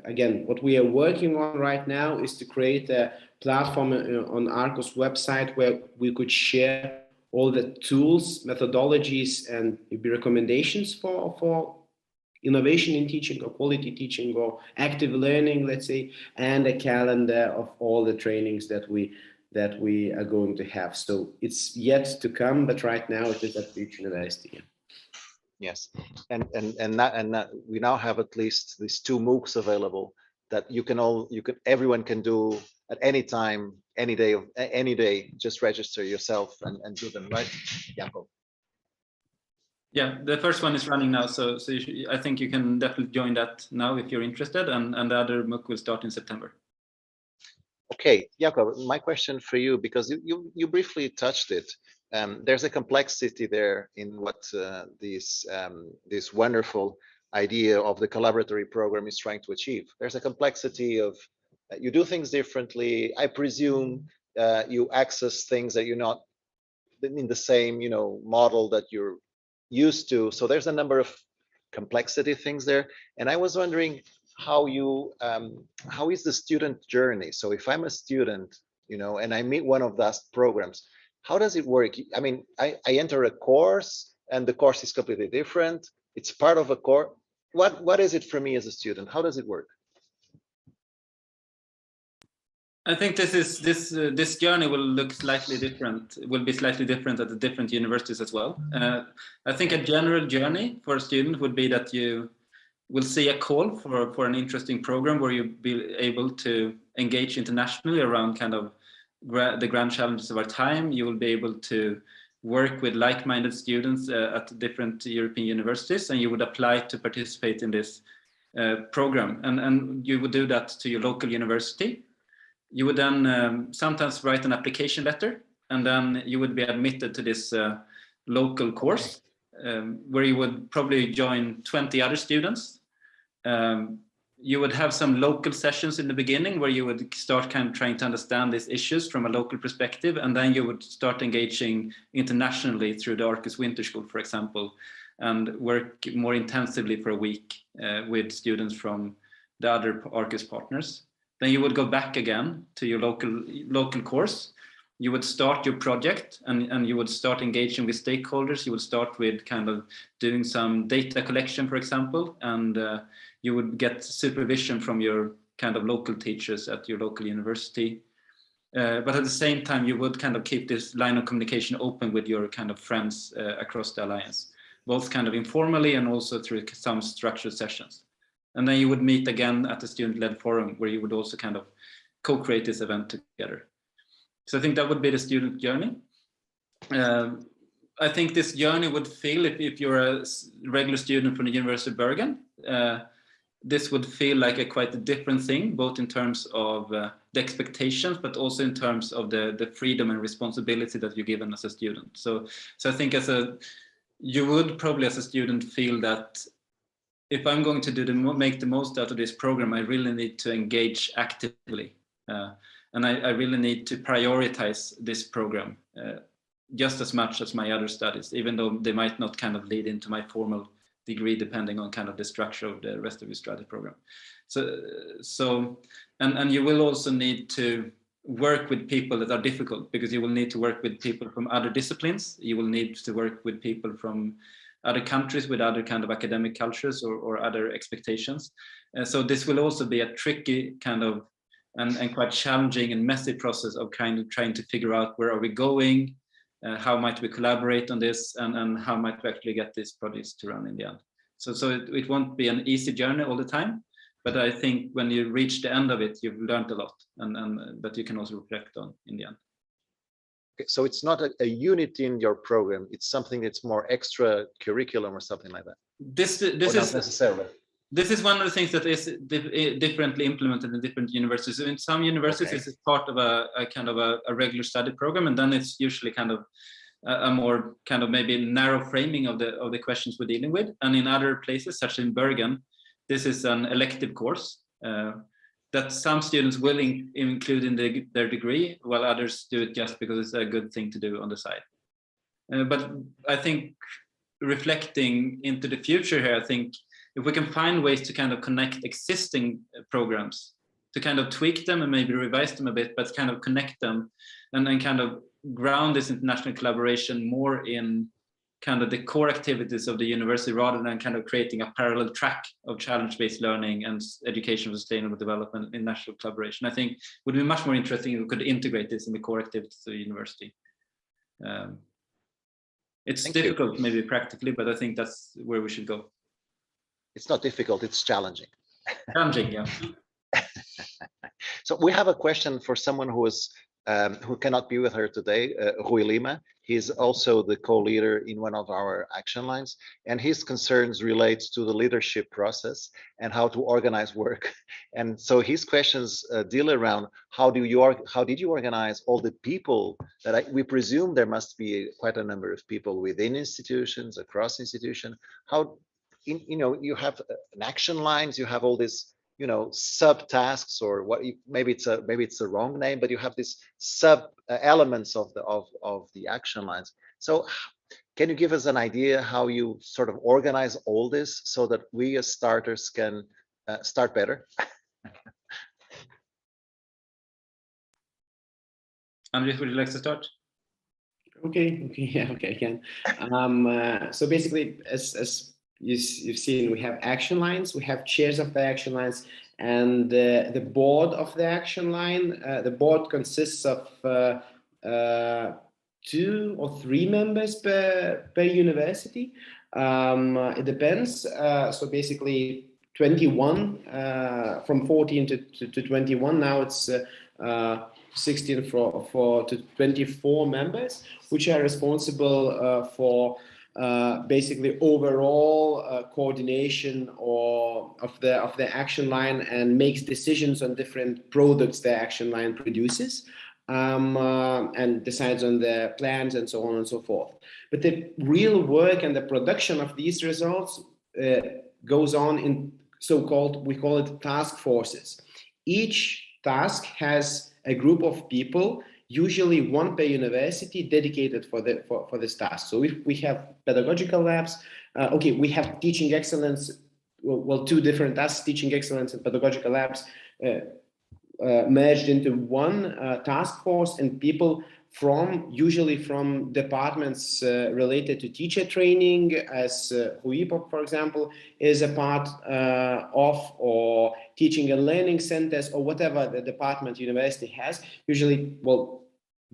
again, what we are working on right now is to create a platform on Arqus website where we could share all the tools, methodologies, and maybe recommendations for innovation in teaching, or quality teaching, or active learning, let's say, and a calendar of all the trainings that we are going to have. So it's yet to come, but right now it is at each university. Yes, and we now have at least these 2 MOOCs available that everyone can do at any time, any day. Just register yourself and do them, right, Jakob? Yeah, the first one is running now, so I think you can definitely join that now if you're interested, and the other MOOC will start in September. Okay, Jakob, my question for you, because you briefly touched it. There's a complexity there in what this wonderful idea of the collaboratory program is trying to achieve. There's a complexity of you do things differently. I presume you access things that you're not in the same model that you're used to. So there's a number of complexity things there, and I was wondering how is the student journey? So if I'm a student, and I meet one of those programs, how does it work? I mean, I enter a course, and the course is completely different. It's part of a course. What is it for me as a student? How does it work? I think this journey will look slightly different. Will be slightly different at the different universities as well. I think a general journey for a student would be that you will see a call for an interesting program where you'll be able to engage internationally around kind of the grand challenges of our time. You will be able to work with like-minded students at different European universities, and you would apply to participate in this program. And you would do that to your local university. You would then sometimes write an application letter, and then you would be admitted to this local course where you would probably join 20 other students. You would have some local sessions in the beginning where you would start kind of trying to understand these issues from a local perspective, and then you would start engaging internationally through the Arqus Winter School, for example, and work more intensively for a week with students from the other Arqus partners. Then you would go back again to your local course. You would start your project, and you would start engaging with stakeholders. You would start with kind of doing some data collection, for example, and you would get supervision from your kind of local teachers at your local university. But at the same time, you would kind of keep this line of communication open with your kind of friends across the Alliance, both kind of informally and also through some structured sessions. And then you would meet again at the student-led forum, where you would also kind of co-create this event together. So I think that would be the student journey. I think this journey would feel, if you're a regular student from the University of Bergen, this would feel like a quite a different thing, both in terms of the expectations, but also in terms of the freedom and responsibility that you're given as a student. So I think you would probably as a student feel that if I'm going to make the most out of this program, I really need to engage actively. And I really need to prioritize this program just as much as my other studies, even though they might not kind of lead into my formal degree, depending on kind of the structure of the rest of your study program. And you will also need to work with people that are difficult, because you will need to work with people from other disciplines. You will need to work with people from other countries with other kind of academic cultures or other expectations. So this will also be a tricky kind of and quite challenging and messy process of kind of trying to figure out where are we going, how might we collaborate on this, and how might we actually get these projects to run in the end. So it won't be an easy journey all the time, but I think when you reach the end of it, you've learned a lot, and that you can also reflect on in the end. Okay, so it's not a unit in your program, it's something that's more extra curriculum or something like that. This or is not necessarily. This is one of the things that is differently implemented in different universities. In some universities, it's part of a kind of a regular study program, and then it's usually kind of a more kind of maybe narrow framing of the questions we're dealing with. And in other places, such as in Bergen, this is an elective course that some students will include in their degree, while others do it just because it's a good thing to do on the side. But I think reflecting into the future here, I think if we can find ways to kind of connect existing programs, to kind of tweak them and maybe revise them a bit, but kind of connect them and then kind of ground this international collaboration more in kind of the core activities of the university, rather than kind of creating a parallel track of challenge-based learning and education for sustainable development in national collaboration. I think it would be much more interesting if we could integrate this in the core activities of the university. It's difficult maybe practically, but I think that's where we should go. It's not difficult, it's challenging. Challenging, yeah. So we have a question for someone who cannot be with her today, Rui Lima. He's also the co-leader in one of our action lines, and his concerns relates to the leadership process and how to organize work. And so his questions deal around how did you organize all the people that we presume there must be quite a number of people within institutions, across institution. How you have an action lines, you have all this subtasks, or maybe it's the wrong name, but you have these sub elements of the action lines. So can you give us an idea how you sort of organize all this so that we as starters can start better? Andres, would you like to start? Okay, I can. So basically, as you've seen, we have action lines, we have chairs of the action lines, And the board of the action line, the board consists of 2 or 3 members per university. It depends. So basically 21 from 14 to 21. Now it's 16 to 24 members, which are responsible for basically overall coordination of the action line, and makes decisions on different products the action line produces, and decides on the plans and so on and so forth. But the real work and the production of these results goes on in so-called, we call it task forces. Each task has a group of people, usually 1 per university, dedicated for this task. So if we have pedagogical labs, we have teaching excellence, well, 2 different tasks, teaching excellence and pedagogical labs, merged into 1 task force, and people usually from departments related to teacher training, as HUIPOC, for example, is a part of, or teaching and learning centers, or whatever the department university has, usually, well,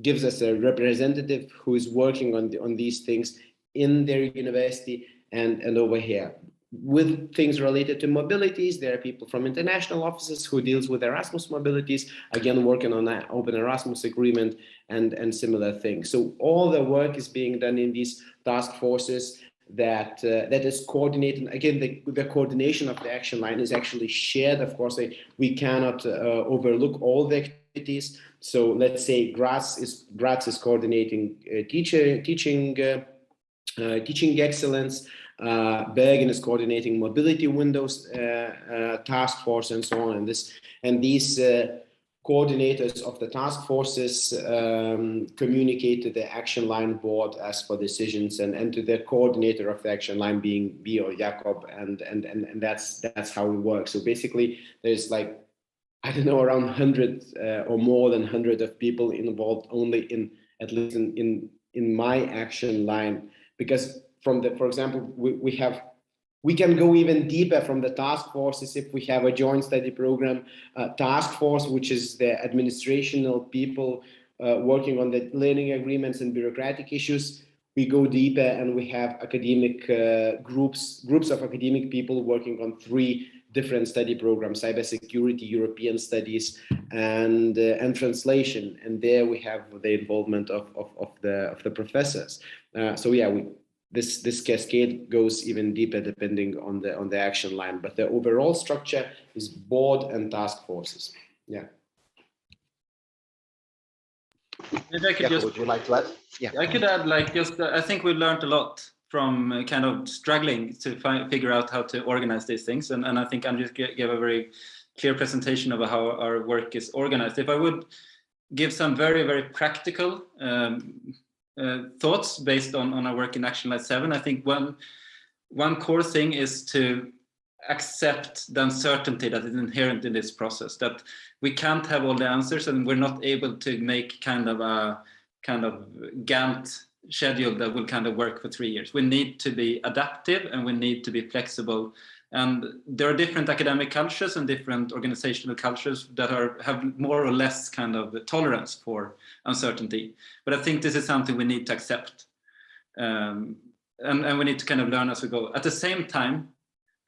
gives us a representative who is working on these things in their university and over here. With things related to mobilities, there are people from international offices who deals with Erasmus mobilities, again working on an open Erasmus agreement and similar things. So all the work is being done in these task forces that is coordinated. Again, the coordination of the action line is actually shared. Of course, we cannot overlook all the activities. So let's say Graz is coordinating teaching excellence. Bergen is coordinating mobility windows task force, and so on. And these coordinators of the task forces communicate to the action line board as for decisions, and to the coordinator of the action line being B or Jakob, and that's how we work. So basically, there's like, I don't know, around 100 or more than 100 of people involved only at least in my action line, because for example, we can go even deeper from the task forces if we have a joint study program task force, which is the administrational people working on the learning agreements and bureaucratic issues. We go deeper and we have academic groups of academic people working on 3 different study programs: cybersecurity, European studies, and translation. And there we have the involvement of the professors. So yeah, this cascade goes even deeper depending on the action line, but the overall structure is board and task forces. Yeah. Maybe I could Jakob, would you like to add? Yeah. I could add, I think we learned a lot from kind of struggling to figure out how to organize these things, and I think Andreas gave a very clear presentation of how our work is organized. If I would give some very, very practical thoughts based on our work in Action Line 7, I think one core thing is to accept the uncertainty that is inherent in this process, that we can't have all the answers, and we're not able to make kind of a Gantt schedule that will kind of work for 3 years. We need to be adaptive, and we need to be flexible. And there are different academic cultures and different organizational cultures that have more or less kind of tolerance for uncertainty. But I think this is something we need to accept. And we need to kind of learn as we go. At the same time,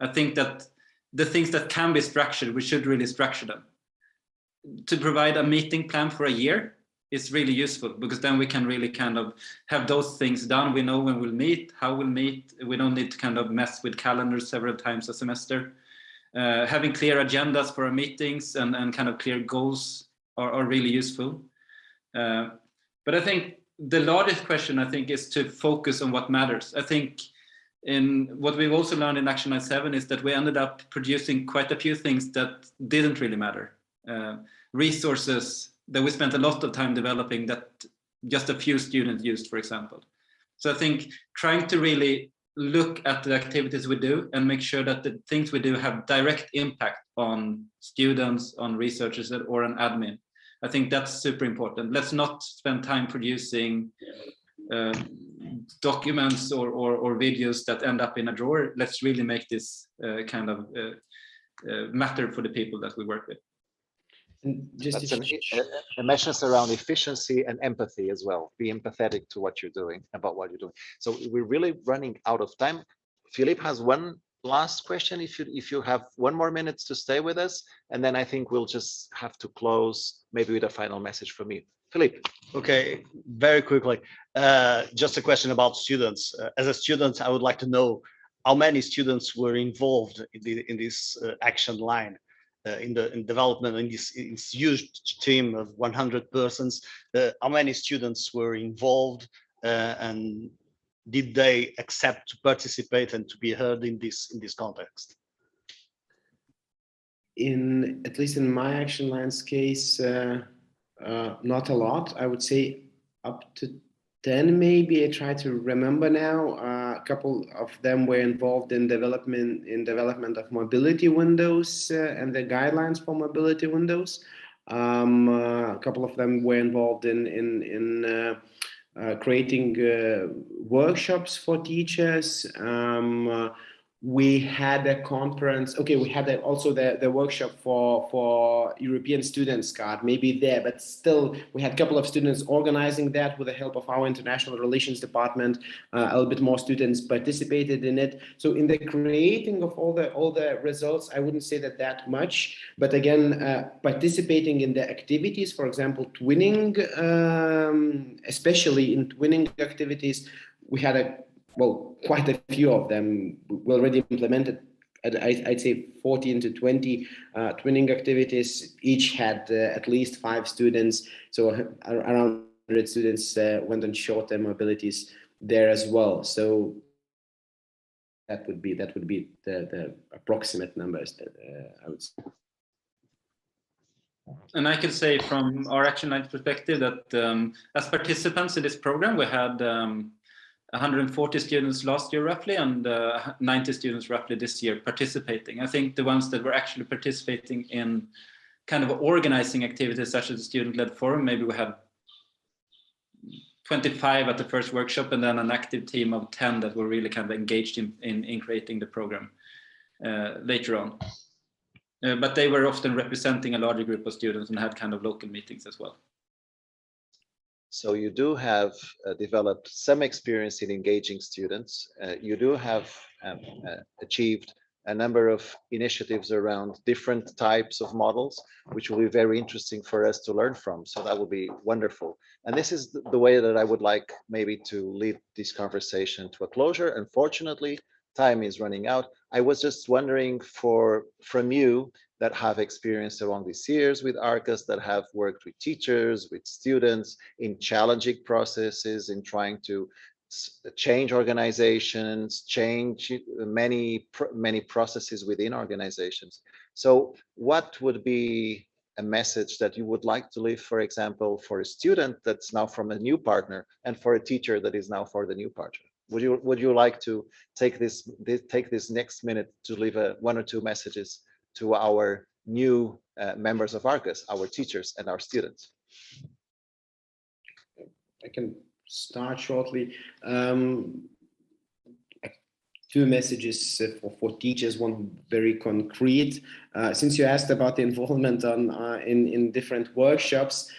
I think that the things that can be structured, we should really structure them. To provide a meeting plan for a year is really useful, because then we can really kind of have those things done. We know when we'll meet, how we'll meet. We don't need to kind of mess with calendars several times a semester. Having clear agendas for our meetings and kind of clear goals are really useful. But I think the largest question, I think, is to focus on what matters. I think in what we've also learned in Action Line 7 is that we ended up producing quite a few things that didn't really matter. Resources that we spent a lot of time developing that just a few students used, for example. So I think trying to really look at the activities we do and make sure that the things we do have direct impact on students, on researchers, or on admin. I think that's super important. Let's not spend time producing documents or videos that end up in a drawer. Let's really make this kind of matter for the people that we work with. And just That's a message around efficiency and empathy as well. Be empathetic to what you're doing, about what you're doing. So we're really running out of time. Philippe has one last question. If you have one more minute to stay with us, and then I think we'll just have to close maybe with a final message from you. Philippe. Okay, very quickly. Just a question about students. As a student, I would like to know how many students were involved in this action line. In development in this huge team of 100 persons, how many students were involved, and did they accept to participate and to be heard in this context? At least in my action line's case, not a lot. I would say up to 10 maybe. I try to remember now. A couple of them were involved in development of mobility windows and the guidelines for mobility windows. A couple of them were involved in creating workshops for teachers. We had a conference. Okay, we had also the workshop for European Students Card, maybe there, but still we had a couple of students organizing that with the help of our international relations department. A little bit more students participated in it. So in the creating of all the results, I wouldn't say that much, but again, participating in the activities, for example, twinning, especially in twinning activities, we had quite a few of them we already implemented. I'd say 14 to 20 twinning activities. Each had at least 5 students, so around 100 students went on short-term mobilities there as well. So that would be the approximate numbers that I would say. And I can say from our action line perspective that as participants in this program, we had 140 students last year roughly, and 90 students roughly this year participating. I think the ones that were actually participating in kind of organizing activities such as the student-led forum, maybe we have 25 at the first workshop, and then an active team of 10 that were really kind of engaged in creating the program later on. But they were often representing a larger group of students and had kind of local meetings as well. So you do have developed some experience in engaging students. You do have achieved a number of initiatives around different types of models, which will be very interesting for us to learn from. So that will be wonderful. And this is the way that I would like maybe to lead this conversation to a closure. Unfortunately, time is running out. I was just wondering from you that have experience along these years with Arqus, that have worked with teachers, with students in challenging processes, in trying to change organizations, change many processes within organizations. So what would be a message that you would like to leave, for example, for a student that's now from a new partner, and for a teacher that is now for the new partner? Would you like to take this next minute to leave one or two messages to our new members of Arqus, our teachers and our students? I can start shortly. 2 messages for teachers, one very concrete. Since you asked about the involvement in different workshops,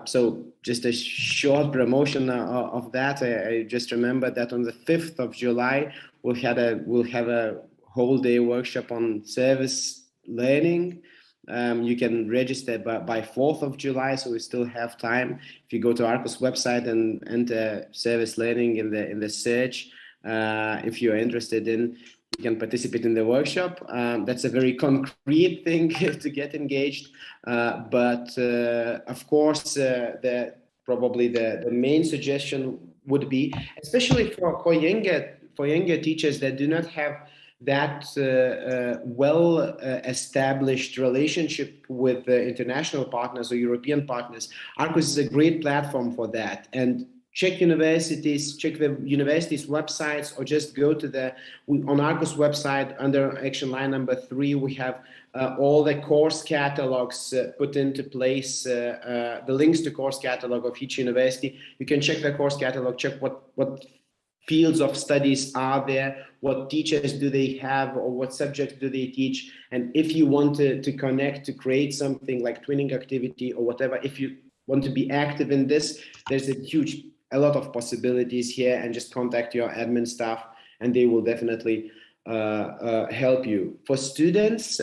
so just a short promotion of that. I just remember that on the 5th of July, we'll have a whole day workshop on service learning. You can register by 4th of July, so we still have time. If you go to Arqus website and enter service learning in the search, if you're interested in, you can participate in the workshop. That's a very concrete thing to get engaged. But of course, probably the main suggestion would be, especially for younger teachers that do not have that well-established relationship with international partners or European partners. Arqus is a great platform for that. And check the universities' websites, or just go to on Arqus website under action line number 3, we have all the course catalogs put into place, the links to course catalog of each university. You can check the course catalog, check what fields of studies are there, what teachers do they have, or what subjects do they teach. And if you want to connect, to create something like twinning activity or whatever, if you want to be active in this, there's a lot of possibilities here, and just contact your admin staff and they will definitely help you. For students,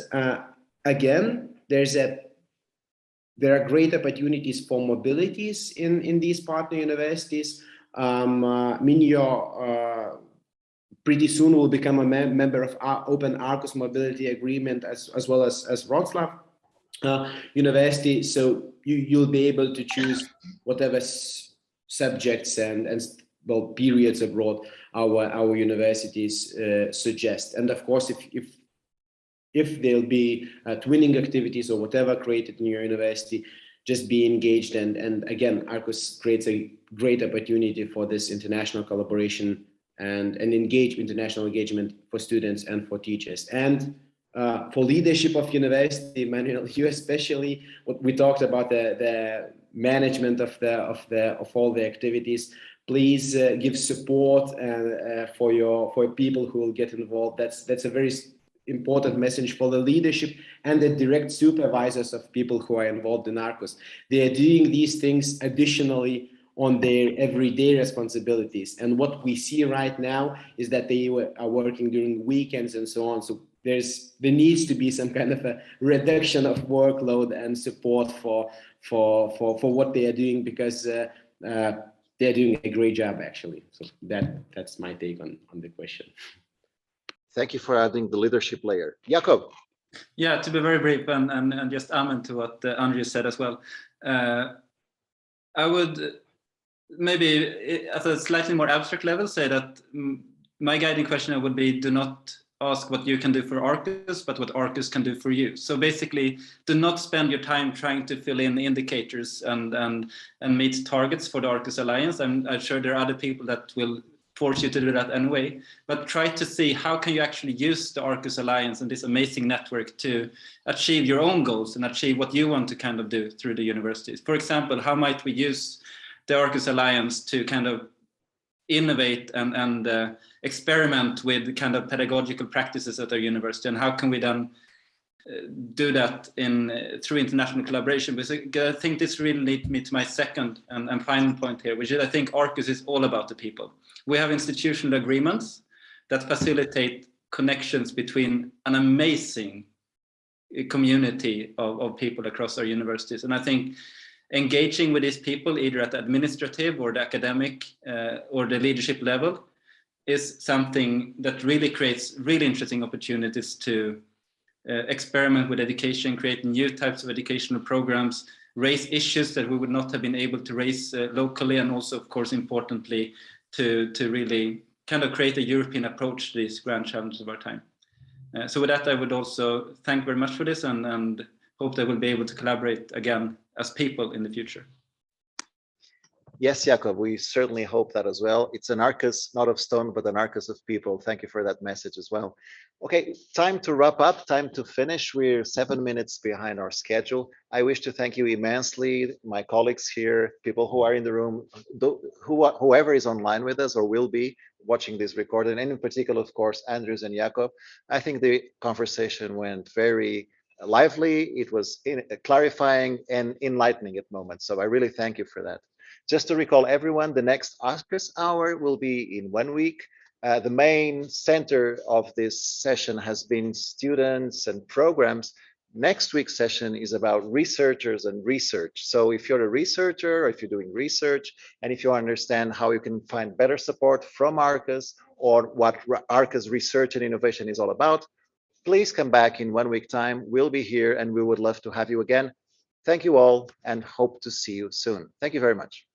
again, there are great opportunities for mobilities in these partner universities. Minyo pretty soon will become a member of our Open Arqus Mobility Agreement, as well as Wrocław University. So you'll be able to choose whatever subjects and well, periods abroad our universities suggest. And of course, if there'll be twinning activities or whatever created in your university, just be engaged. And again, Arqus creates a great opportunity for this international collaboration and international engagement for students and for teachers. And for leadership of university, Manuel, you especially, what we talked about the management of all the activities. Please give support for people who will get involved. That's a very important message for the leadership and the direct supervisors of people who are involved in Arqus. They are doing these things additionally on their everyday responsibilities. And what we see right now is that they are working during weekends and so on. So there needs to be some kind of a reduction of workload and support for what they are doing, because they're doing a great job, actually. So that's my take on the question. Thank you for adding the leadership layer. Jakob. Yeah, to be very brief and just amen to what Andrew said as well. I would maybe at a slightly more abstract level say that my guiding question would be, do not ask what you can do for Arqus, but what Arqus can do for you. So basically, do not spend your time trying to fill in the indicators and meet targets for the Arqus Alliance. I'm sure there are other people that will force you to do that anyway, but try to see how can you actually use the Arqus Alliance and this amazing network to achieve your own goals and achieve what you want to kind of do through the universities. For example, how might we use the Arqus Alliance to kind of innovate and experiment with kind of pedagogical practices at our university, and how can we then do that through international collaboration? Because I think this really leads me to my second and final point here, which is I think Arqus is all about the people. We have institutional agreements that facilitate connections between an amazing community of people across our universities. And I think engaging with these people, either at the administrative or the academic or the leadership level, is something that really creates really interesting opportunities to experiment with education, create new types of educational programs, raise issues that we would not have been able to raise locally, and also, of course, importantly, to really kind of create a European approach to these grand challenges of our time. So with that, I would also thank very much for this and hope that we'll be able to collaborate again as people in the future. Yes, Jakob, we certainly hope that as well. It's an Arqus, not of stone, but an Arqus of people. Thank you for that message as well. Okay, time to wrap up, time to finish. We're 7 minutes behind our schedule. I wish to thank you immensely, my colleagues here, people who are in the room, whoever is online with us or will be watching this recording, and in particular, of course, Andrews and Jakob. I think the conversation went very lively. It was clarifying and enlightening at moments. So I really thank you for that. Just to recall everyone, the next Arqus Hour will be in 1 week. The main center of this session has been students and programs. Next week's session is about researchers and research. So if you're a researcher, or if you're doing research, and if you understand how you can find better support from Arqus or what Arqus research and innovation is all about, please come back in 1 week time. We'll be here and we would love to have you again. Thank you all and hope to see you soon. Thank you very much.